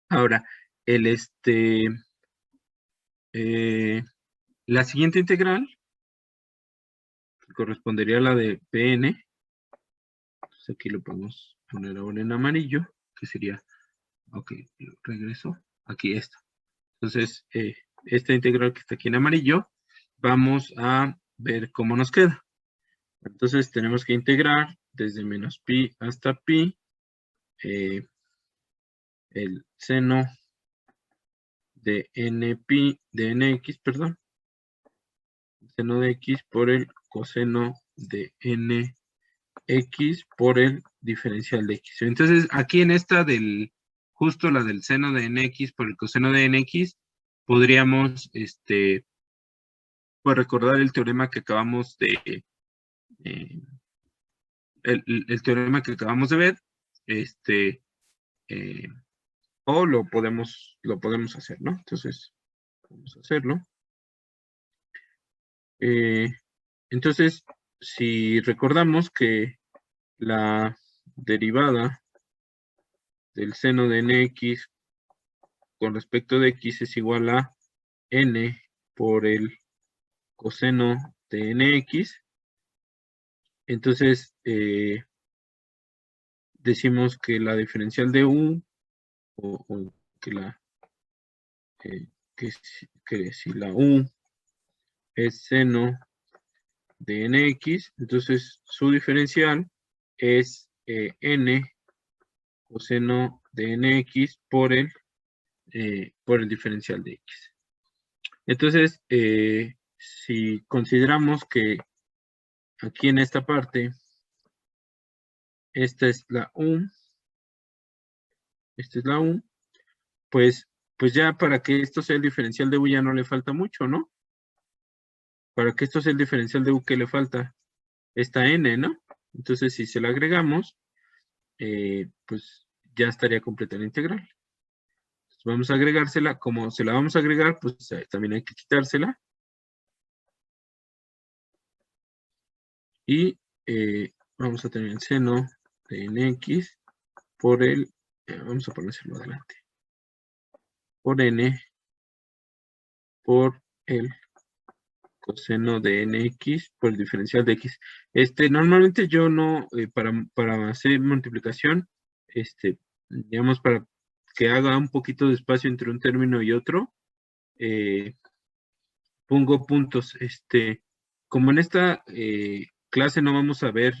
[SPEAKER 1] Ahora, la siguiente integral correspondería a la de Pn. Entonces aquí lo podemos poner ahora en amarillo, que sería, ok, regreso, aquí está. Entonces, esta integral que está aquí en amarillo, vamos a ver cómo nos queda. Entonces tenemos que integrar desde menos pi hasta pi el seno de nx, perdón, el seno de x por el coseno de nx por el diferencial de x. Entonces aquí en esta justo la del seno de nx por el coseno de nx, podríamos pues recordar el teorema que acabamos de el teorema que acabamos de ver, o lo podemos hacer, ¿no? Entonces, vamos a hacerlo. Entonces, si recordamos que la derivada del seno de nx con respecto de x es igual a n por el coseno de nx, entonces decimos que la diferencial de u, o que si la u es seno de nx, entonces su diferencial es n coseno de nx por el diferencial de x. Entonces, si consideramos que aquí en esta parte, esta es la u, pues ya para que esto sea el diferencial de u ya no le falta mucho, ¿no? Para que esto sea el diferencial de u, ¿qué le falta? Esta n, ¿no? Entonces, si se la agregamos, pues ya estaría completa la integral. Entonces, vamos a agregársela. Como se la vamos a agregar, pues también hay que quitársela. Y vamos a tener el seno de nx por el, vamos a ponérselo adelante, por n por el coseno de nx por el diferencial de x. Normalmente yo no, para hacer multiplicación, digamos, para que haga un poquito de espacio entre un término y otro, pongo puntos. Como en esta clase no vamos a ver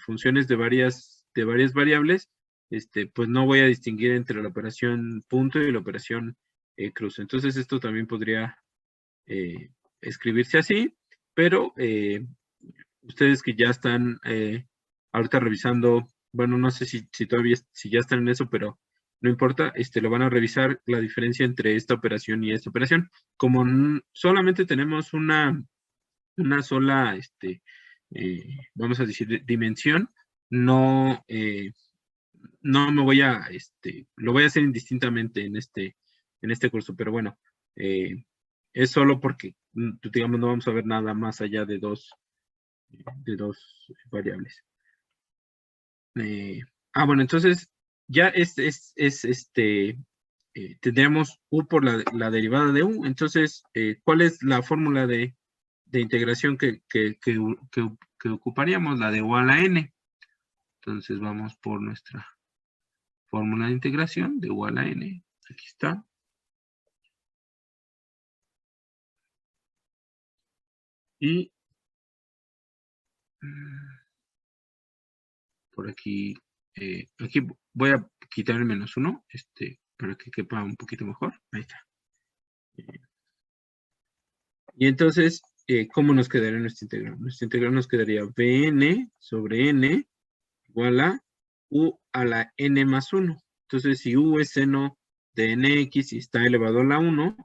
[SPEAKER 1] funciones de varias variables, pues no voy a distinguir entre la operación punto y la operación cruz. Entonces esto también podría escribirse así, pero ustedes que ya están ahorita revisando, bueno, no sé si todavía, si ya están en eso, pero no importa, lo van a revisar la diferencia entre esta operación y esta operación. Como solamente tenemos una sola, vamos a decir, dimensión, no, no me voy a, lo voy a hacer indistintamente en este curso, pero bueno, es solo porque, digamos, no vamos a ver nada más allá de dos variables. Bueno, entonces ya tendríamos u por la derivada de u. Entonces, ¿cuál es la fórmula de integración que ocuparíamos? La de u a la n. Entonces vamos por nuestra fórmula de integración de u a la n. Aquí está. Y por aquí, aquí voy a quitar el -1, para que quepa un poquito mejor. Ahí está. Y entonces, ¿cómo nos quedaría nuestra integral? Nuestra integral nos quedaría Bn sobre n igual a u a la n más 1. Entonces, si u es seno de nx y está elevado a la 1,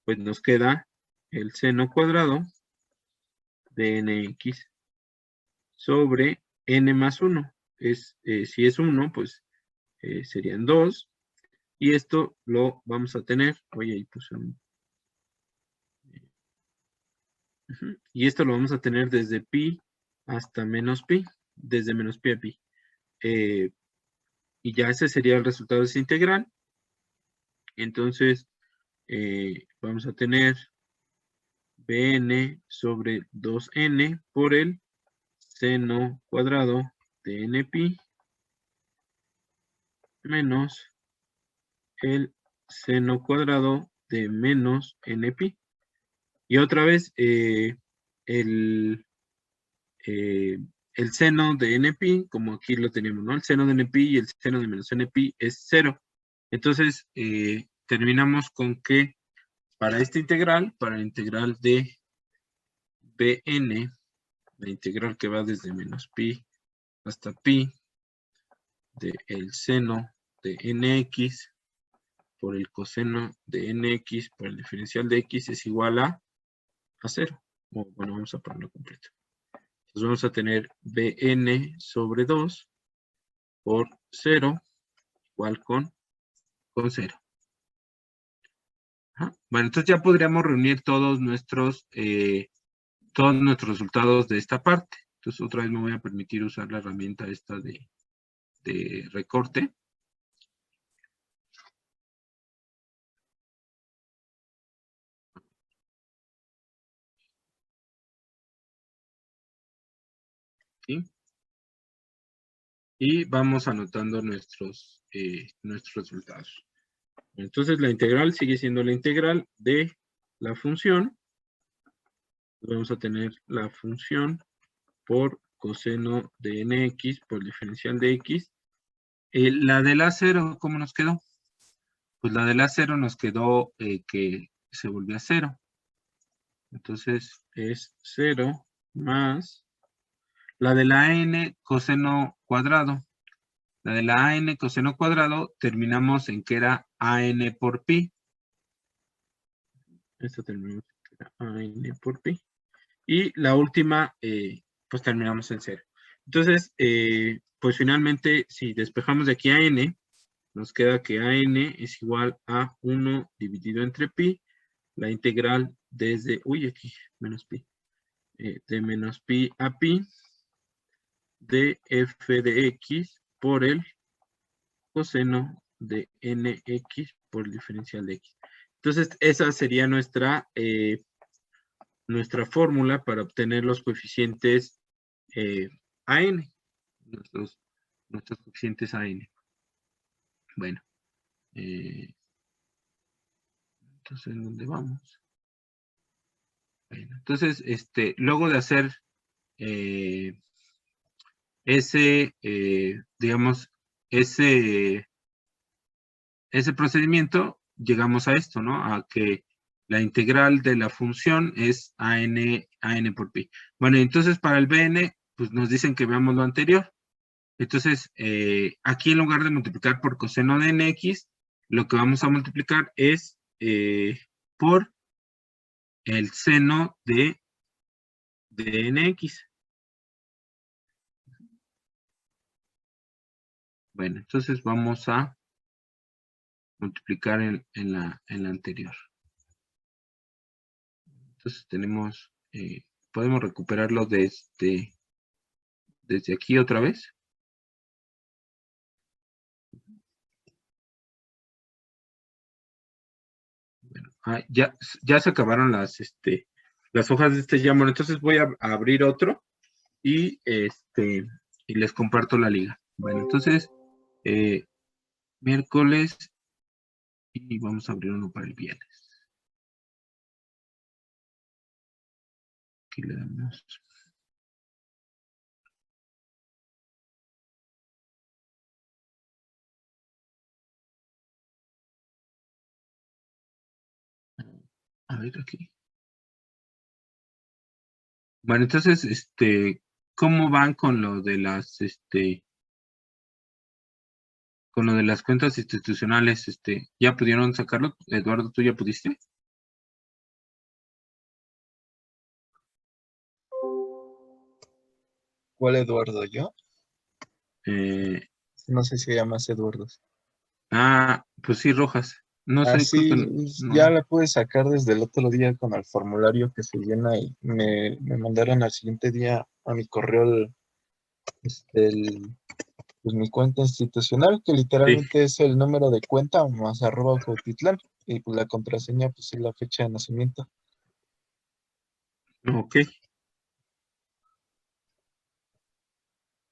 [SPEAKER 1] pues nos queda el seno cuadrado de nx sobre n más 1. Si es 1, pues serían 2. Y esto lo vamos a tener. Oye, ahí puse un... Y esto lo vamos a tener desde pi hasta menos pi. Desde menos pi a pi. Y ya ese sería el resultado de esa integral. Entonces, vamos a tener Bn sobre 2n por el seno cuadrado de n pi menos el seno cuadrado de menos n pi. Y otra vez, el seno de NPi, como aquí lo tenemos, ¿no? El seno de NPi y el seno de menos NPi es 0. Entonces, terminamos con que para esta integral, para la integral de Bn, la integral que va desde menos pi hasta pi, del seno de nx por el coseno de nx por el diferencial de x es igual a 0. Bueno, vamos a ponerlo completo. Entonces vamos a tener Bn sobre 2 por 0 igual con 0. Ajá. Bueno, entonces ya podríamos reunir todos nuestros resultados de esta parte. Entonces otra vez me voy a permitir usar la herramienta esta de recorte. ¿Sí? Y vamos anotando nuestros resultados. Entonces la integral sigue siendo la integral de la función. Vamos a tener la función por coseno de nx por el diferencial de x. La del A0, ¿cómo nos quedó? Pues la del A0 nos quedó que se volvió a 0. Entonces es 0 más la de la n coseno cuadrado. La de la an coseno cuadrado terminamos en que era an por pi. Esto terminamos en que era an por pi. Y la última, pues terminamos en 0. Entonces, pues finalmente, si despejamos de aquí a n, nos queda que an es igual a 1 dividido entre pi, la integral desde, aquí, menos pi, de menos pi a pi, de f de x por el coseno de nx por el diferencial de x. Entonces, esa sería nuestra fórmula para obtener los coeficientes AN. Nuestros coeficientes AN. Bueno. Entonces, ¿en dónde vamos? Bueno, entonces, luego de hacer digamos, ese procedimiento, llegamos a esto, ¿no? A que la integral de la función es an por pi. Bueno, entonces para el bn, pues nos dicen que veamos lo anterior. Entonces, aquí en lugar de multiplicar por coseno de nx, lo que vamos a multiplicar es por el seno de nx. Bueno, entonces vamos a multiplicar en la anterior. Entonces tenemos, podemos recuperarlo desde aquí otra vez. Bueno, ya se acabaron las hojas de este Jamboard. Entonces voy a abrir otro y les comparto la liga. Bueno, entonces miércoles Y vamos a abrir uno para el viernes. Aquí le damos. A ver aquí. Bueno, entonces, ¿cómo van con lo de las, con lo de las cuentas institucionales? ¿Ya pudieron sacarlo? Eduardo, ¿tú ya pudiste?
[SPEAKER 4] ¿Cuál Eduardo? ¿Yo?
[SPEAKER 1] Eh,
[SPEAKER 4] No sé si se llama Eduardo.
[SPEAKER 1] pues sí, Rojas. No
[SPEAKER 4] Ah,
[SPEAKER 1] sé, creo que
[SPEAKER 4] sí, ya
[SPEAKER 1] no.
[SPEAKER 4] la pude sacar desde el otro día con el formulario que se llena y me mandaron al siguiente día a mi correo pues mi cuenta institucional, que
[SPEAKER 1] Sí,
[SPEAKER 4] literalmente es el número de cuenta más @ Cuautitlán, y pues la contraseña pues es la fecha de nacimiento.
[SPEAKER 1] ok.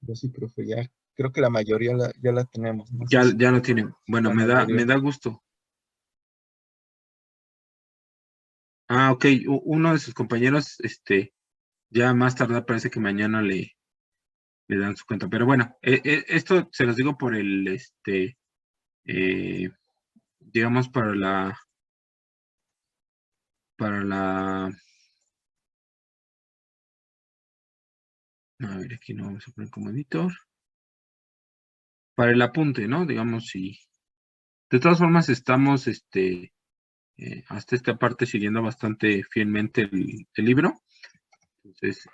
[SPEAKER 4] Yo sí, profe, ya creo que la mayoría ya la tenemos, no sé
[SPEAKER 1] Ya,
[SPEAKER 4] si
[SPEAKER 1] ya lo tienen. Bueno,
[SPEAKER 4] la
[SPEAKER 1] me
[SPEAKER 4] mayoría.
[SPEAKER 1] da gusto. Ok. Uno de sus compañeros, ya más tarde parece que mañana le dan su cuenta. Pero bueno, esto se los digo por el, eh, digamos, a ver, aquí no vamos a poner como editor. Para el apunte, ¿no? Digamos, si, de todas formas estamos, hasta esta parte siguiendo bastante fielmente el libro. Entonces,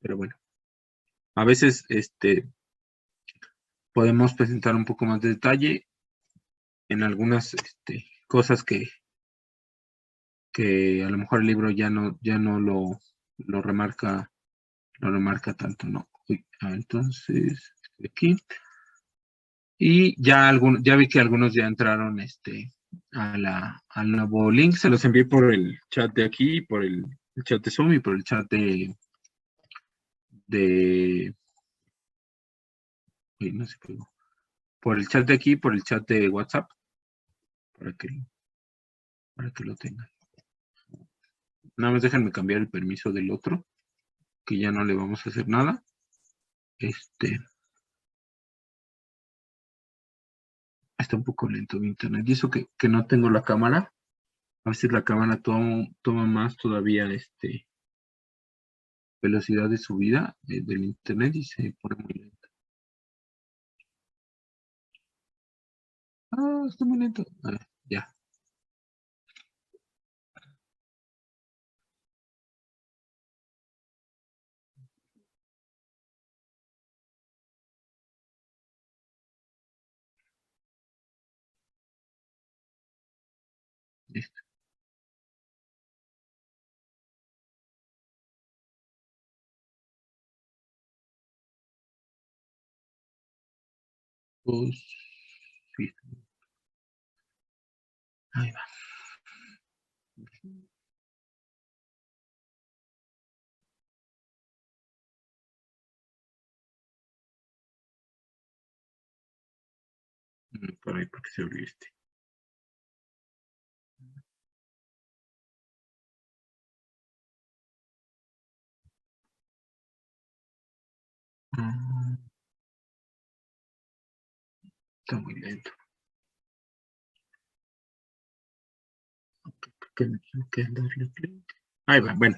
[SPEAKER 1] pero bueno, a veces, podemos presentar un poco más de detalle en algunas, cosas que a lo mejor el libro ya no lo remarca tanto, ¿no? Uy, entonces, aquí. Y ya vi que algunos ya entraron, al nuevo link. Se los envié por el chat de aquí, por el chat de Zoom y por el chat de, uy, no sé qué, por el chat de aquí, por el chat de WhatsApp, para que, para que lo tengan. Nada más déjenme cambiar el permiso del otro, que ya no le vamos a hacer nada. Está un poco lento mi internet. Y eso que no tengo la cámara. A veces la cámara toma más todavía, velocidad de subida del internet y se pone muy lento. Está muy lento. Ya. Listo. Pues, sí. Ahí va. Por ahí, porque se abrió este. Ah, está muy lento. Que me equivoqué en darle clic. Ahí va, bueno.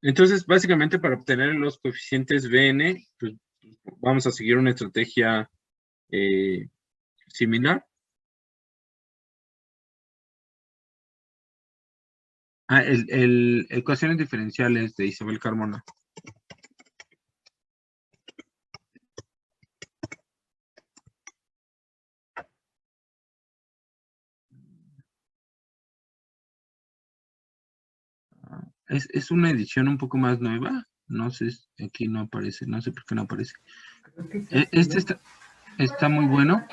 [SPEAKER 1] Entonces, básicamente para obtener los coeficientes BN, pues vamos a seguir una estrategia similar. Ecuaciones diferenciales de Isabel Carmona. Es una edición un poco más nueva. No sé, aquí no aparece, no sé por qué no aparece.
[SPEAKER 2] Creo que
[SPEAKER 1] Este está muy bueno.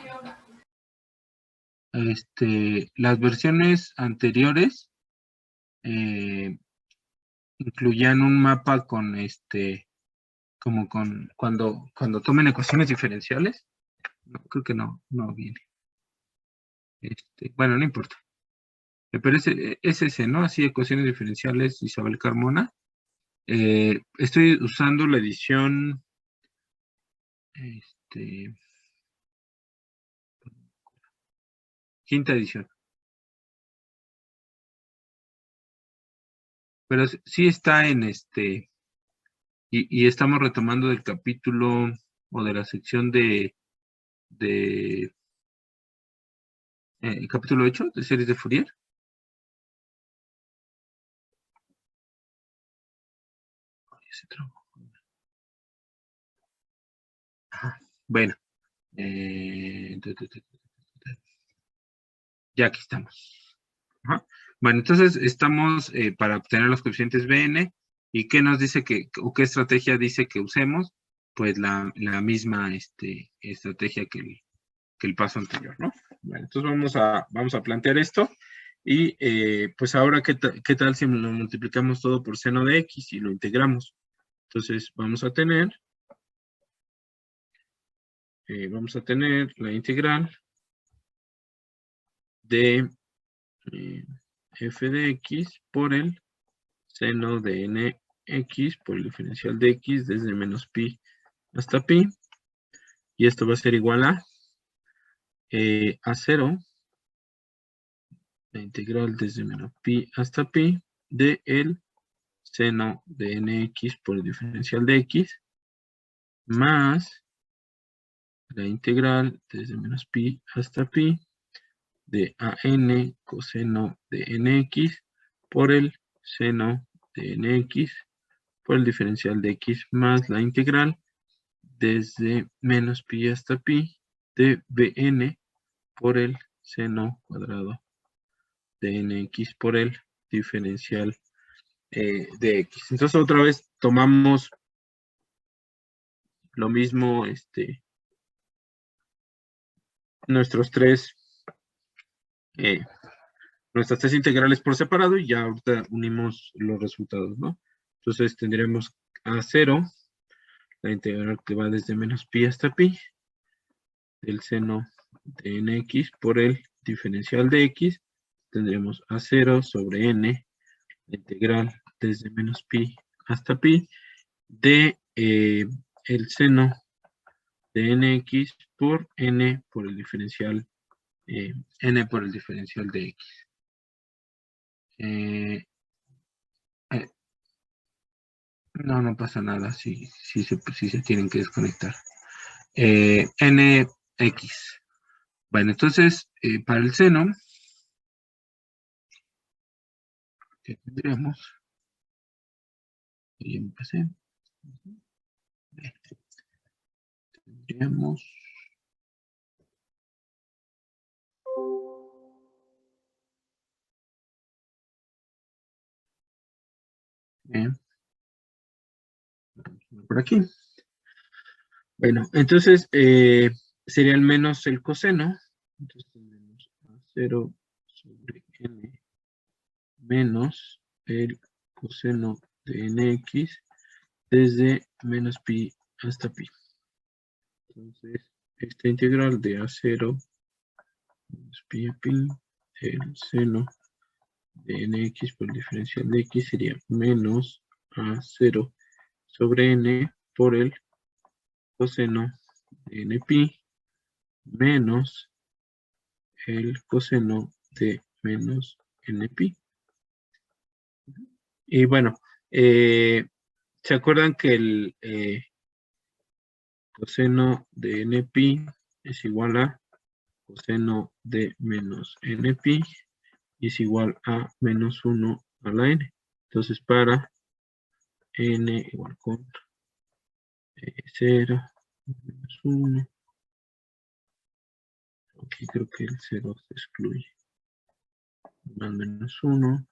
[SPEAKER 1] Las versiones anteriores incluían un mapa con como con cuando tomen ecuaciones diferenciales. No, creo que no viene. Bueno, no importa. Pero es ese, ¿no? Así, ecuaciones diferenciales, Isabel Carmona. Estoy usando la edición, quinta edición. Pero sí está en y estamos retomando del capítulo o de la sección de capítulo 8 de series de Fourier. Se trabó. Ajá. Bueno, ya aquí estamos. Ajá. Bueno, entonces estamos para obtener los coeficientes Bn. ¿Y qué nos dice o qué estrategia dice que usemos? Pues la misma estrategia que el paso anterior, ¿no? Bueno, entonces vamos a plantear esto. Y pues ahora, ¿qué tal si lo multiplicamos todo por seno de x y lo integramos? Entonces vamos a tener la integral de f de x por el seno de nx por el diferencial de x desde menos pi hasta pi. Y esto va a ser igual a 0, la integral desde menos pi hasta pi de el seno de nx por el diferencial de x más la integral desde menos pi hasta pi de an coseno de nx por el seno de nx por el diferencial de x más la integral desde menos pi hasta pi de bn por el seno cuadrado de nx por el diferencial de x. Entonces otra vez tomamos lo mismo, nuestras tres integrales por separado y ya ahorita unimos los resultados, ¿no? Entonces tendremos a 0, la integral que va desde menos pi hasta pi, del seno de nx por el diferencial de x, tendremos a 0 sobre n, la integral desde menos pi hasta pi, de el seno de nx por n por el diferencial n por el diferencial de x. No pasa nada si se tienen que desconectar. nx. Bueno, entonces, para el seno, ¿qué tendríamos? Ya empecé. Tendríamos por aquí. Bueno, entonces sería el menos el coseno. Entonces tendremos a 0 sobre n menos el coseno de nx desde menos pi hasta pi. Entonces, esta integral de a0 menos pi a pi, el seno de nx por el diferencial de x sería menos a0 sobre n por el coseno de npi menos el coseno de menos npi. Y bueno, ¿se acuerdan que el coseno de npi es igual a coseno de menos npi y es igual a menos 1 a la n? Entonces, para n igual con 0, menos 1, aquí creo que el 0 se excluye, más menos 1,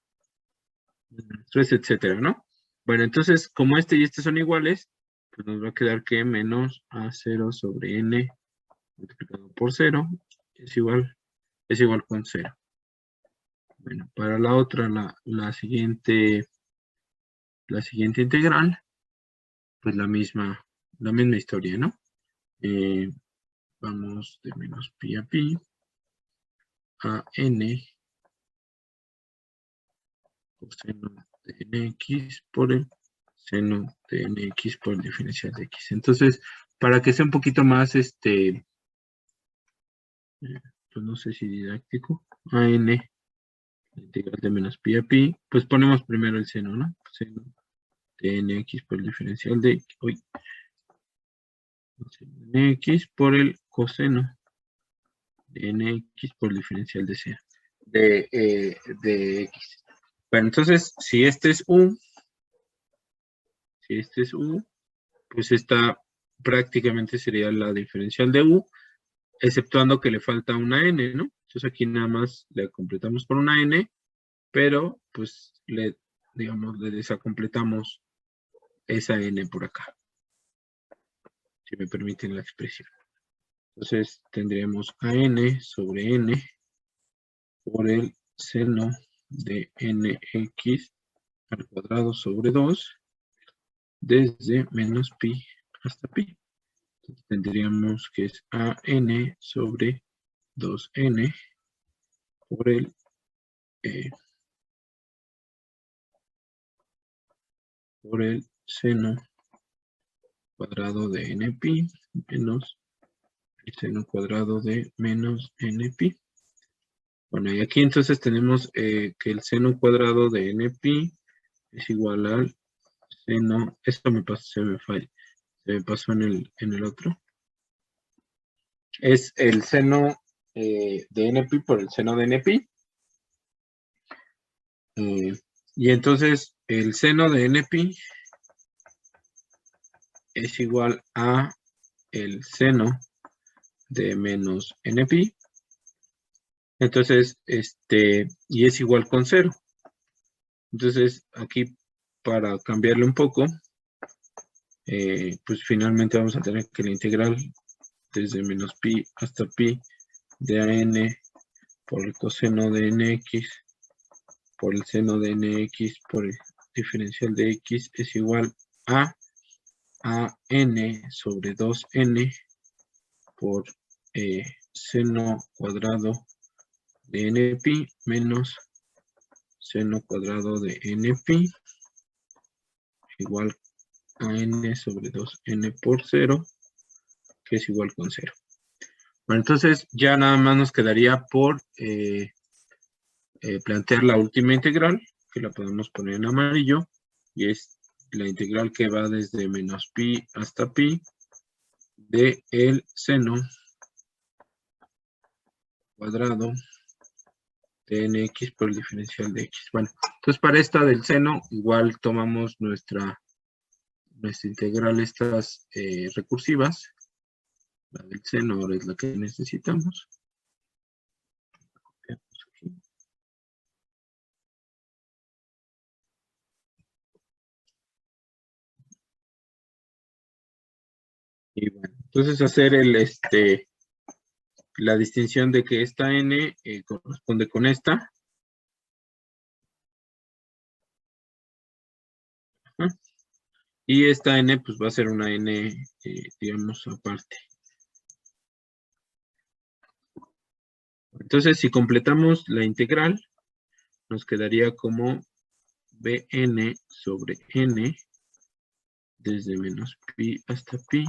[SPEAKER 1] menos 3, etcétera, ¿no? Bueno, entonces, como este y este son iguales, pues nos va a quedar que menos a0 sobre n multiplicado por 0 es igual con 0. Bueno, para la otra, la siguiente integral, pues la misma historia, ¿no? Vamos de menos pi a pi AN coseno de NX por el seno de NX por el diferencial de X. Entonces, para que sea un poquito más, pues no sé si didáctico, AN, la integral de menos pi a pi, pues ponemos primero el seno, ¿no? Seno de NX por el diferencial de NX por el coseno de NX por el diferencial de C, de X. Bueno, entonces, si este es U, pues esta prácticamente sería la diferencial de U, exceptuando que le falta una N, ¿no? Entonces aquí nada más le completamos por una N, pero pues le desacompletamos esa N por acá, si me permiten la expresión. Entonces tendríamos AN sobre N por el seno de NX al cuadrado sobre 2 desde menos pi hasta pi. Entonces tendríamos que es AN sobre 2N por el seno cuadrado de NP menos el seno cuadrado de menos NP. Bueno, y aquí entonces tenemos que el seno cuadrado de NP es igual al seno, esto se me pasó en el otro. Es el seno de NP por el seno de NP. Y entonces el seno de NP es igual a el seno de menos NP. Entonces, y es igual con 0. Entonces, aquí para cambiarle un poco, pues finalmente vamos a tener que la integral desde menos pi hasta pi de AN por el coseno de NX por el seno de NX por el diferencial de X es igual a AN sobre 2N por seno cuadrado de NP menos seno cuadrado de NP igual a N sobre 2N por 0, que es igual con 0. Bueno, entonces ya nada más nos quedaría por plantear la última integral, que la podemos poner en amarillo, y es la integral que va desde menos pi hasta pi de el seno cuadrado de nx por el diferencial de x. Bueno, entonces para esta del seno, igual tomamos nuestra integral, estas recursivas. La del seno ahora es la que necesitamos. Y bueno, entonces hacer la distinción de que esta n corresponde con esta. Y esta n pues va a ser una n, digamos, aparte. Entonces, si completamos la integral, nos quedaría como bn sobre n desde menos pi hasta pi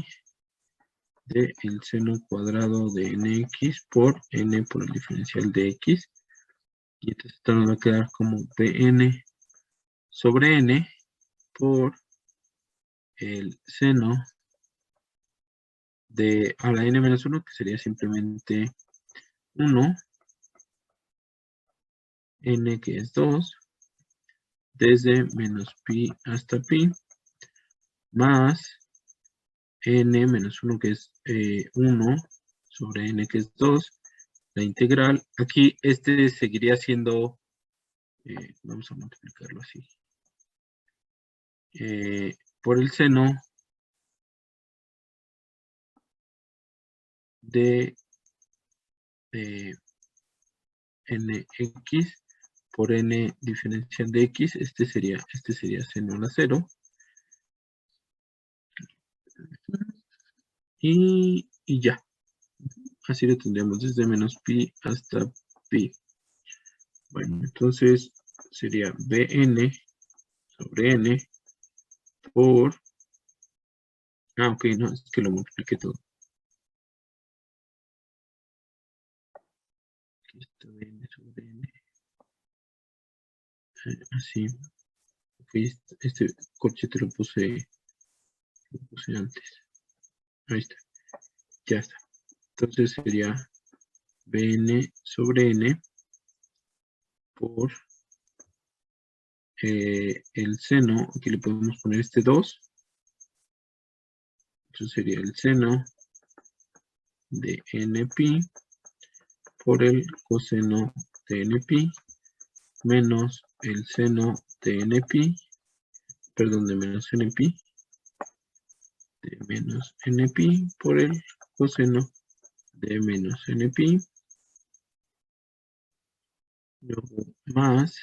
[SPEAKER 1] de el seno cuadrado de nx por n por el diferencial de x. Y entonces esto nos va a quedar como bn sobre n por el seno de a la n-1, que sería simplemente 1, n que es 2, desde menos pi hasta pi, más n menos 1 que es 1 sobre n que es 2, la integral. Aquí seguiría siendo, vamos a multiplicarlo así, por el seno de nx por n diferencial de x, este sería seno a la 0. Y ya. Así lo tendríamos desde menos pi hasta pi. Bueno, entonces sería Bn sobre n por... Ah, ok, no, es que lo multipliqué todo. Aquí está Bn sobre n. Así. Ok, este corchete lo puse antes. Ahí está. Ya está. Entonces sería Bn sobre n por el seno, aquí le podemos poner este 2. Entonces sería el seno de npi por el coseno de npi menos el seno de npi, perdón, de menos npi, de menos npi por el coseno de menos npi, luego más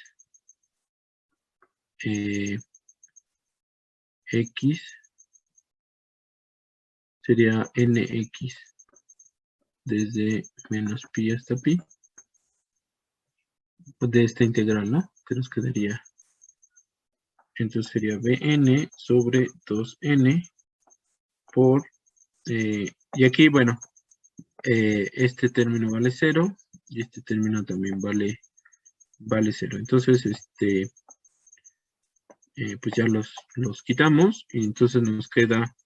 [SPEAKER 1] x sería nx desde menos pi hasta pi de esta integral, ¿no? Que nos quedaría. Entonces sería Bn sobre 2n por, y aquí, bueno, este término vale 0 y este término también vale 0. Entonces, pues ya los quitamos y entonces nos queda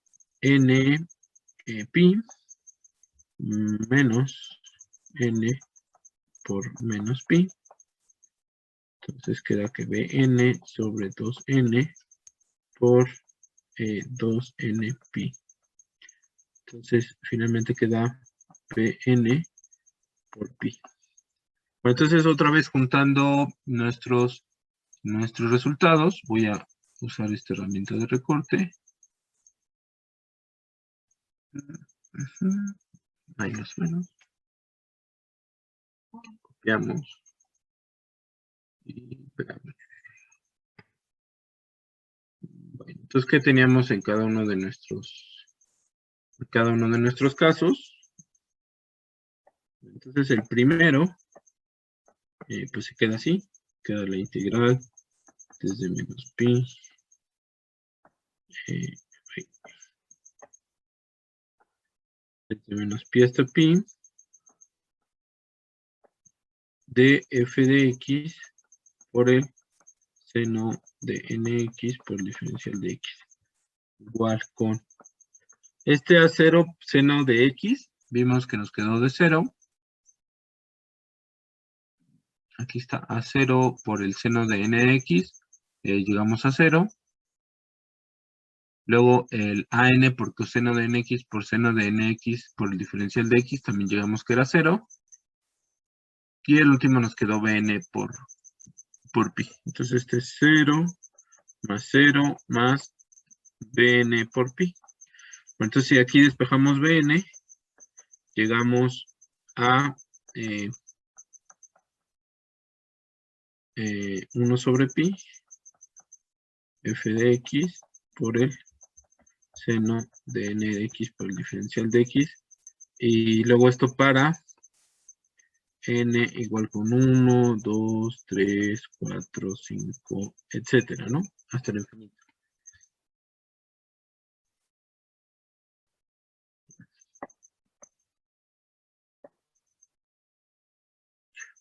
[SPEAKER 1] n pi menos n por menos pi. Entonces queda que Bn sobre 2n por 2n pi. Entonces finalmente queda Bn por pi. Bueno, entonces otra vez juntando nuestros resultados, voy a usar esta herramienta de recorte. Ahí más o menos. Copiamos. Y pegamos. Bueno, entonces, ¿qué teníamos en cada uno de nuestros casos? Entonces, el primero, pues se queda así. Queda la integral desde menos pi. Desde menos pi hasta pi. De f de x por el seno de nx por el diferencial de x. Igual con este A0 seno de x, vimos que nos quedó de 0. Aquí está A0 por el seno de nx, llegamos a 0. Luego el AN por coseno de nx por seno de nx por el diferencial de x, también llegamos que era 0. Y el último nos quedó Bn por pi. Entonces este es 0 más Bn por pi. Entonces si aquí despejamos Bn, llegamos a 1 sobre pi f de x por el seno de n de x por el diferencial de x. Y luego esto para n igual con 1, 2, 3, 4, 5, etcétera, ¿no? Hasta el infinito.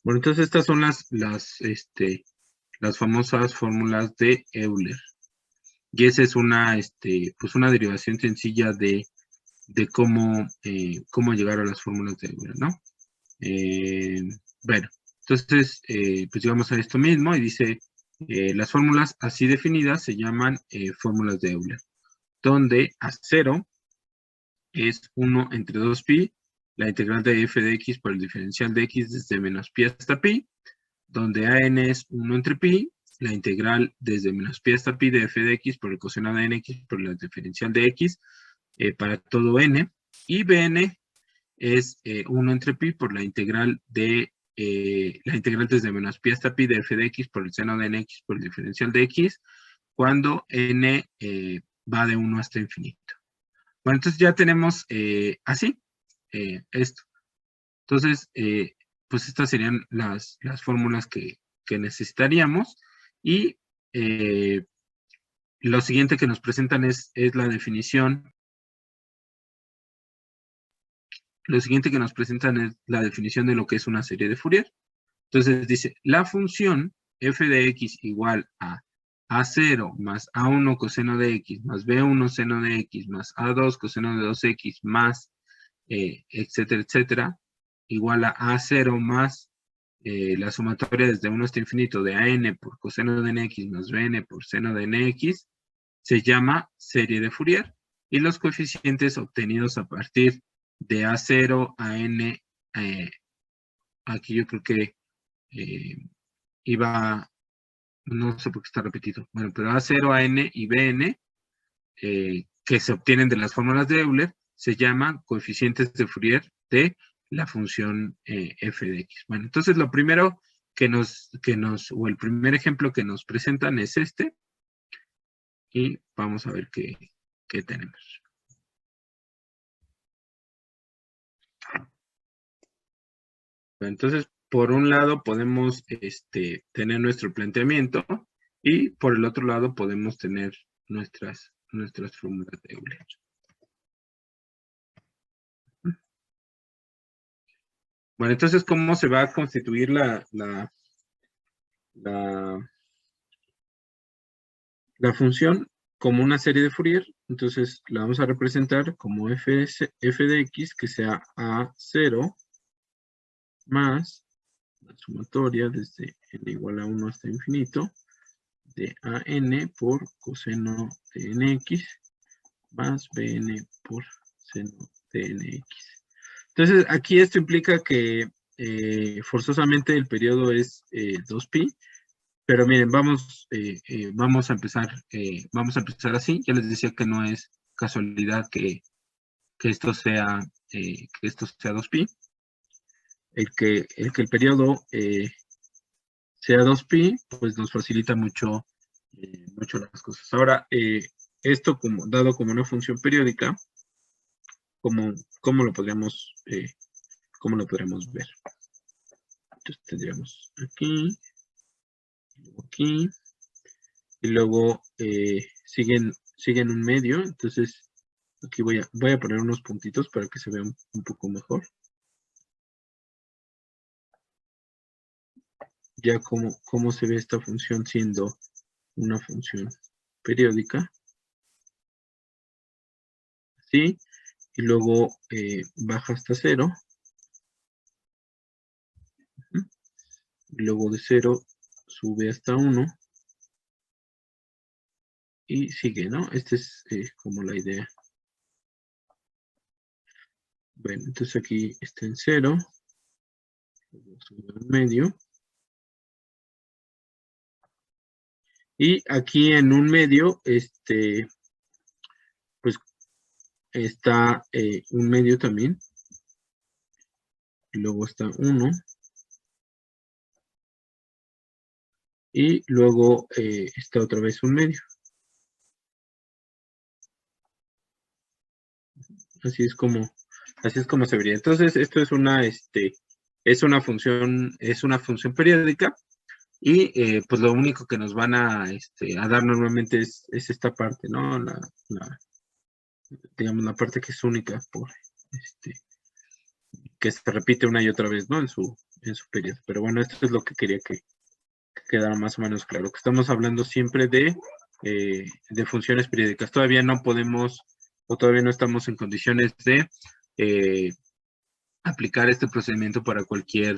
[SPEAKER 1] Bueno, entonces estas son las famosas fórmulas de Euler. Y esa es pues una derivación sencilla de cómo llegar a las fórmulas de Euler, ¿no? Bueno, entonces, pues llegamos a esto mismo y dice, las fórmulas así definidas se llaman fórmulas de Euler, donde A0 es 1 entre 2pi, la integral de f de x por el diferencial de x desde menos pi hasta pi, donde AN es 1 entre pi, la integral desde menos pi hasta pi de f de x por el coseno de nx por la diferencial de x para todo n, y Bn es 1 entre pi por la integral desde menos pi hasta pi de f de x por el seno de nx por el diferencial de x, cuando n va de 1 hasta infinito. Bueno, entonces ya tenemos así esto. Entonces, pues estas serían las fórmulas que necesitaríamos. Y lo siguiente que nos presentan es la definición. Lo siguiente que nos presentan es la definición de lo que es una serie de Fourier. Entonces dice, la función f de x igual a a0 más a1 coseno de x más b1 seno de x más a2 coseno de 2x más etcétera, etcétera, igual a a0 más la sumatoria desde 1 hasta infinito de an por coseno de nx más bn por seno de nx, se llama serie de Fourier, y los coeficientes obtenidos a partir de a0 a n, aquí yo creo que iba, no sé por qué está repetido, bueno, pero a0 a n y bn, que se obtienen de las fórmulas de Euler, se llaman coeficientes de Fourier de la función f de x. Bueno, entonces lo primero o el primer ejemplo que nos presentan es este, y vamos a ver qué tenemos. Entonces, por un lado podemos tener nuestro planteamiento, y por el otro lado podemos tener nuestras fórmulas de Euler. Bueno, entonces, ¿cómo se va a constituir la función? Como una serie de Fourier. Entonces, la vamos a representar como f de x, que sea a0 más la sumatoria desde n igual a 1 hasta infinito de an por coseno de nx más bn por seno de nx. Entonces, aquí esto implica que forzosamente el periodo es 2pi, pero miren, vamos a empezar así. Ya les decía que no es casualidad que esto sea 2pi. El que el periodo sea 2pi, pues nos facilita mucho las cosas. Ahora, esto dado como una función periódica, ¿cómo lo podríamos ver? Entonces tendríamos aquí, y luego siguen un medio. Entonces aquí voy a poner unos puntitos para que se vea un poco mejor. Ya cómo se ve esta función siendo una función periódica. ¿Sí? Y luego baja hasta 0. Y luego de 0 sube hasta 1. Y sigue, ¿no? Esta es como la idea. Bueno, entonces aquí está en 0. Sube un medio. Y aquí en un medio, pues está un medio también. Y luego está 1. Y luego está otra vez un medio. Así es como se vería. Entonces, esto es una función periódica, y pues lo único que nos van a dar normalmente es esta parte, ¿no? Digamos, la parte que es única que se repite una y otra vez, ¿no? En su periodo. Pero bueno, esto es lo que quería que quedara más o menos claro, que estamos hablando siempre de funciones periódicas. Todavía no podemos, o todavía no estamos en condiciones de aplicar este procedimiento para cualquier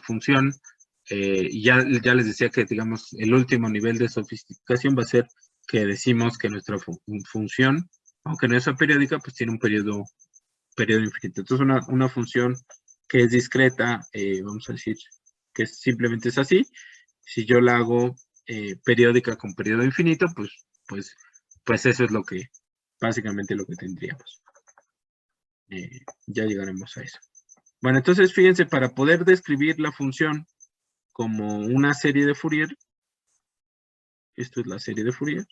[SPEAKER 1] función. Ya les decía que, digamos, el último nivel de sofisticación va a ser que decimos que nuestra función, aunque no sea periódica, pues tiene un periodo infinito. Entonces, una función que es discreta, vamos a decir que simplemente es así. Si yo la hago periódica con periodo infinito, pues eso es básicamente lo que tendríamos. Ya llegaremos a eso. Bueno, entonces fíjense, para poder describir la función como una serie de Fourier, esto es la serie de Fourier.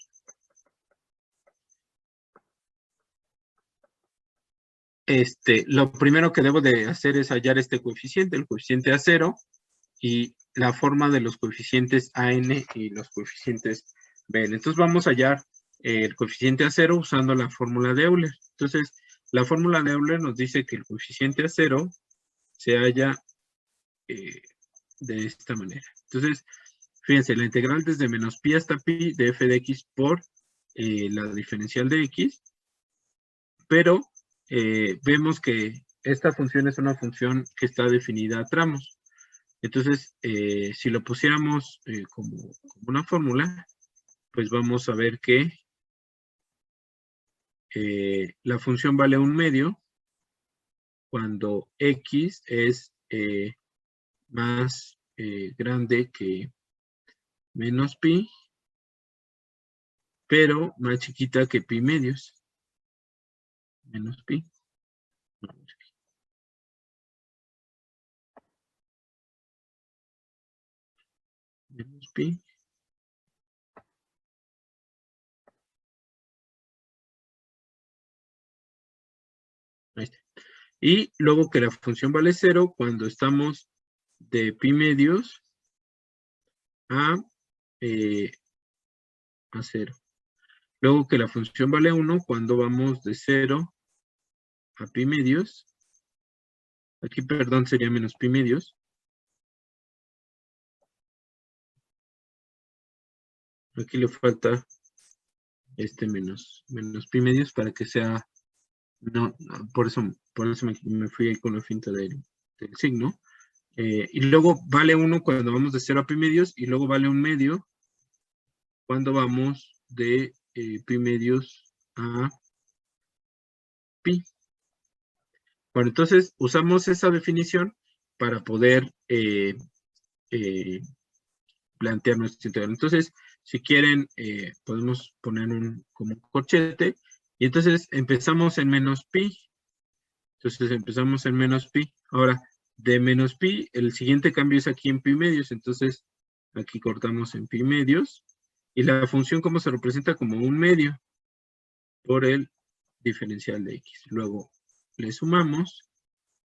[SPEAKER 1] lo primero que debo de hacer es hallar este coeficiente, el coeficiente A0, y la forma de los coeficientes AN y los coeficientes BN. Entonces vamos a hallar el coeficiente A0 usando la fórmula de Euler. Entonces, la fórmula de Euler nos dice que el coeficiente A0 se halla de esta manera. Entonces, fíjense, la integral desde menos pi hasta pi de f de x por la diferencial de x, pero vemos que esta función es una función que está definida a tramos. Entonces, si lo pusiéramos como una fórmula, pues vamos a ver que la función vale 1/2 cuando x es más grande que menos pi, pero más chiquita que pi medios. Menos pi. Menos pi. Ahí está. Y luego que la función vale 0 cuando estamos de pi medios a 0. Luego que la función vale 1 cuando vamos de 0 a pi medios. Aquí, perdón, sería menos pi medios. Aquí le falta menos pi medios para que sea, no, por eso me fui ahí con la finta del signo. Y luego vale 1 cuando vamos de 0 a pi medios, y luego vale 1/2 cuando vamos de pi medios a pi. Bueno, entonces usamos esa definición para poder plantear nuestro integral. Entonces, si quieren, podemos poner como un corchete, y entonces empezamos en menos pi. Entonces empezamos en menos pi. Ahora, de menos pi, el siguiente cambio es aquí en pi medios, entonces aquí cortamos en pi medios, y la función como se representa como 1/2 por el diferencial de x. Luego le sumamos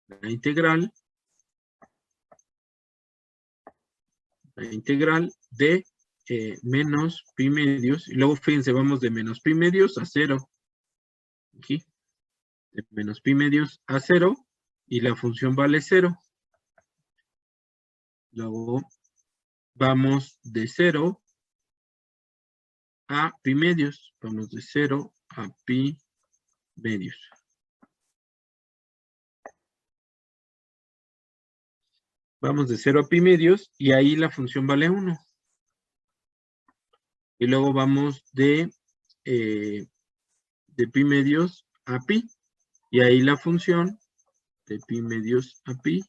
[SPEAKER 1] la integral de menos pi medios, y luego fíjense, vamos de menos pi medios a 0. Aquí, de menos pi medios a 0, y la función vale 0. Luego vamos de 0 a pi medios. Vamos de 0 a pi medios. Vamos de 0 a pi medios, y ahí la función vale 1. Y luego vamos de pi medios a pi. Y ahí la función de pi medios a pi.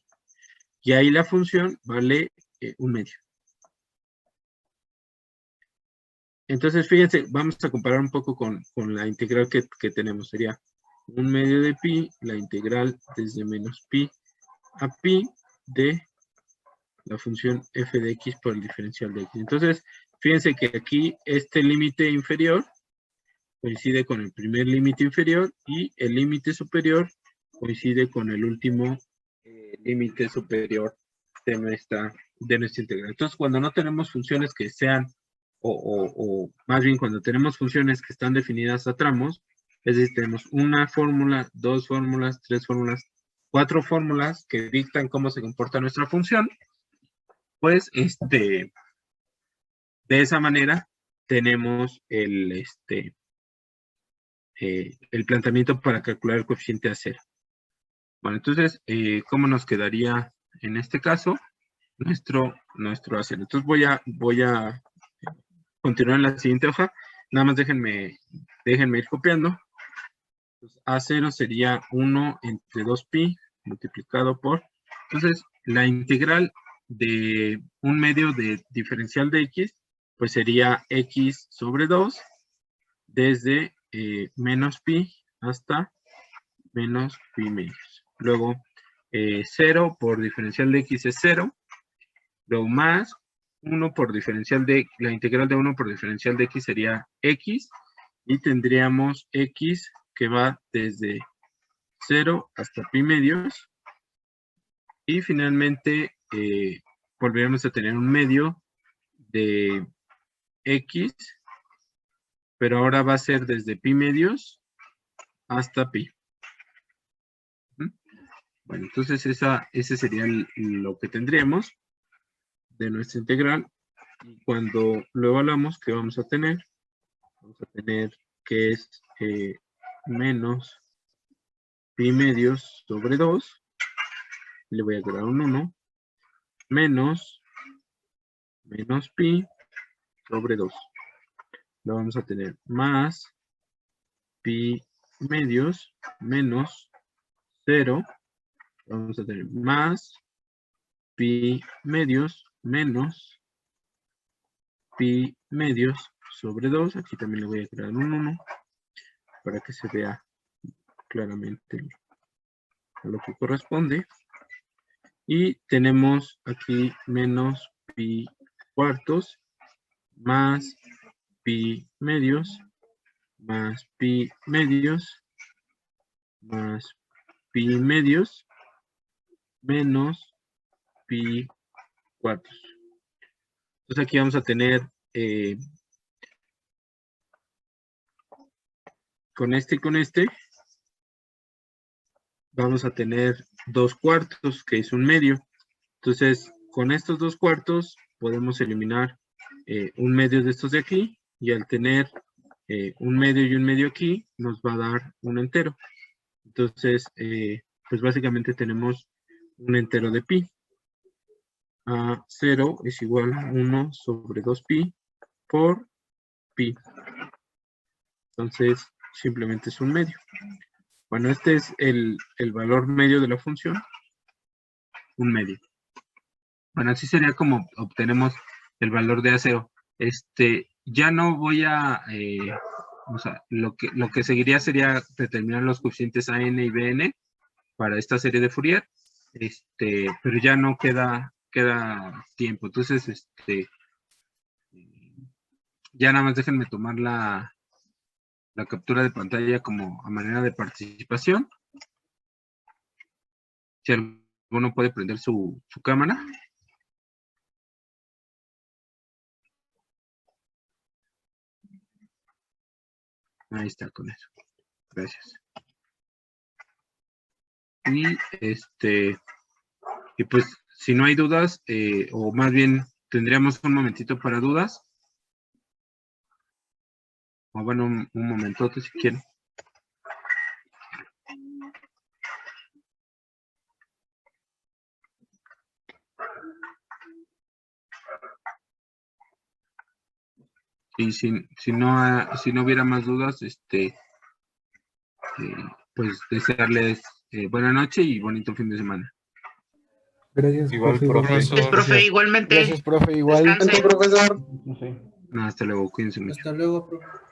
[SPEAKER 1] Y ahí la función vale 1/2. Entonces, fíjense, vamos a comparar un poco con la integral que tenemos. Sería 1/2 de pi, la integral desde menos pi a pi de la función f de x por el diferencial de x. Entonces, fíjense que aquí este límite inferior coincide con el primer límite inferior, y el límite superior coincide con el último límite superior de nuestra integral. Entonces, cuando no tenemos funciones que sean, o más bien cuando tenemos funciones que están definidas a tramos, es decir, tenemos una fórmula, 2 fórmulas, 3 fórmulas, 4 fórmulas que dictan cómo se comporta nuestra función, pues de esa manera tenemos el planteamiento para calcular el coeficiente a 0. Bueno, entonces, ¿cómo nos quedaría en este caso nuestro A0? Entonces voy a continuar en la siguiente hoja. Nada más déjenme ir copiando. Entonces, A0 sería 1 entre 2pi multiplicado por... Entonces, la integral de 1/2 de diferencial de x, pues sería x sobre 2 desde menos pi hasta menos pi medios. Luego, 0 por diferencial de x es 0. Luego más 1 por diferencial de, la integral de 1 por diferencial de x sería x. Y tendríamos x que va desde 0 hasta pi medios. Y finalmente volveremos a tener un medio de x, pero ahora va a ser desde pi medios hasta pi. Bueno, entonces ese sería lo que tendríamos de nuestra integral. Y cuando lo evaluamos, ¿qué vamos a tener? Vamos a tener que es menos pi medios sobre 2. Le voy a agregar un 1. Menos pi sobre 2. Lo vamos a tener más pi medios menos 0. Vamos a tener más pi medios menos pi medios sobre 2. Aquí también le voy a crear un 1 para que se vea claramente a lo que corresponde. Y tenemos aquí menos pi cuartos más pi medios más pi medios más pi medios menos pi cuartos. Entonces aquí vamos a tener con este y con este vamos a tener 2 cuartos, que es un medio. Entonces con estos 2 cuartos podemos eliminar un medio de estos de aquí, y al tener un medio y un medio aquí nos va a dar un entero. Entonces pues básicamente tenemos un entero de pi. 0 es igual a 1 sobre 2pi por pi. Entonces, simplemente es un medio. Bueno, este es el valor medio de la función. Un medio. Bueno, así sería como obtenemos el valor de A0. Ya no voy a... o sea, lo que seguiría sería determinar los coeficientes AN y BN para esta serie de Fourier. Pero ya no queda tiempo. Entonces, ya nada más déjenme tomar la captura de pantalla como a manera de participación. Si alguno puede prender su cámara. Ahí está con eso. Gracias. Y pues si no hay dudas, o más bien tendríamos un momentito para dudas. O bueno, un momentote si quieren. Y si no hubiera más dudas, pues desearles buena noche y bonito fin de semana.
[SPEAKER 2] Gracias,
[SPEAKER 4] Igual,
[SPEAKER 2] profe.
[SPEAKER 4] profesor.
[SPEAKER 5] Gracias, profe, igualmente.
[SPEAKER 6] Gracias, profe, igual.
[SPEAKER 5] Descanse.
[SPEAKER 6] Profesor.
[SPEAKER 1] Hasta luego, cuídense mucho.
[SPEAKER 6] Hasta luego, profe.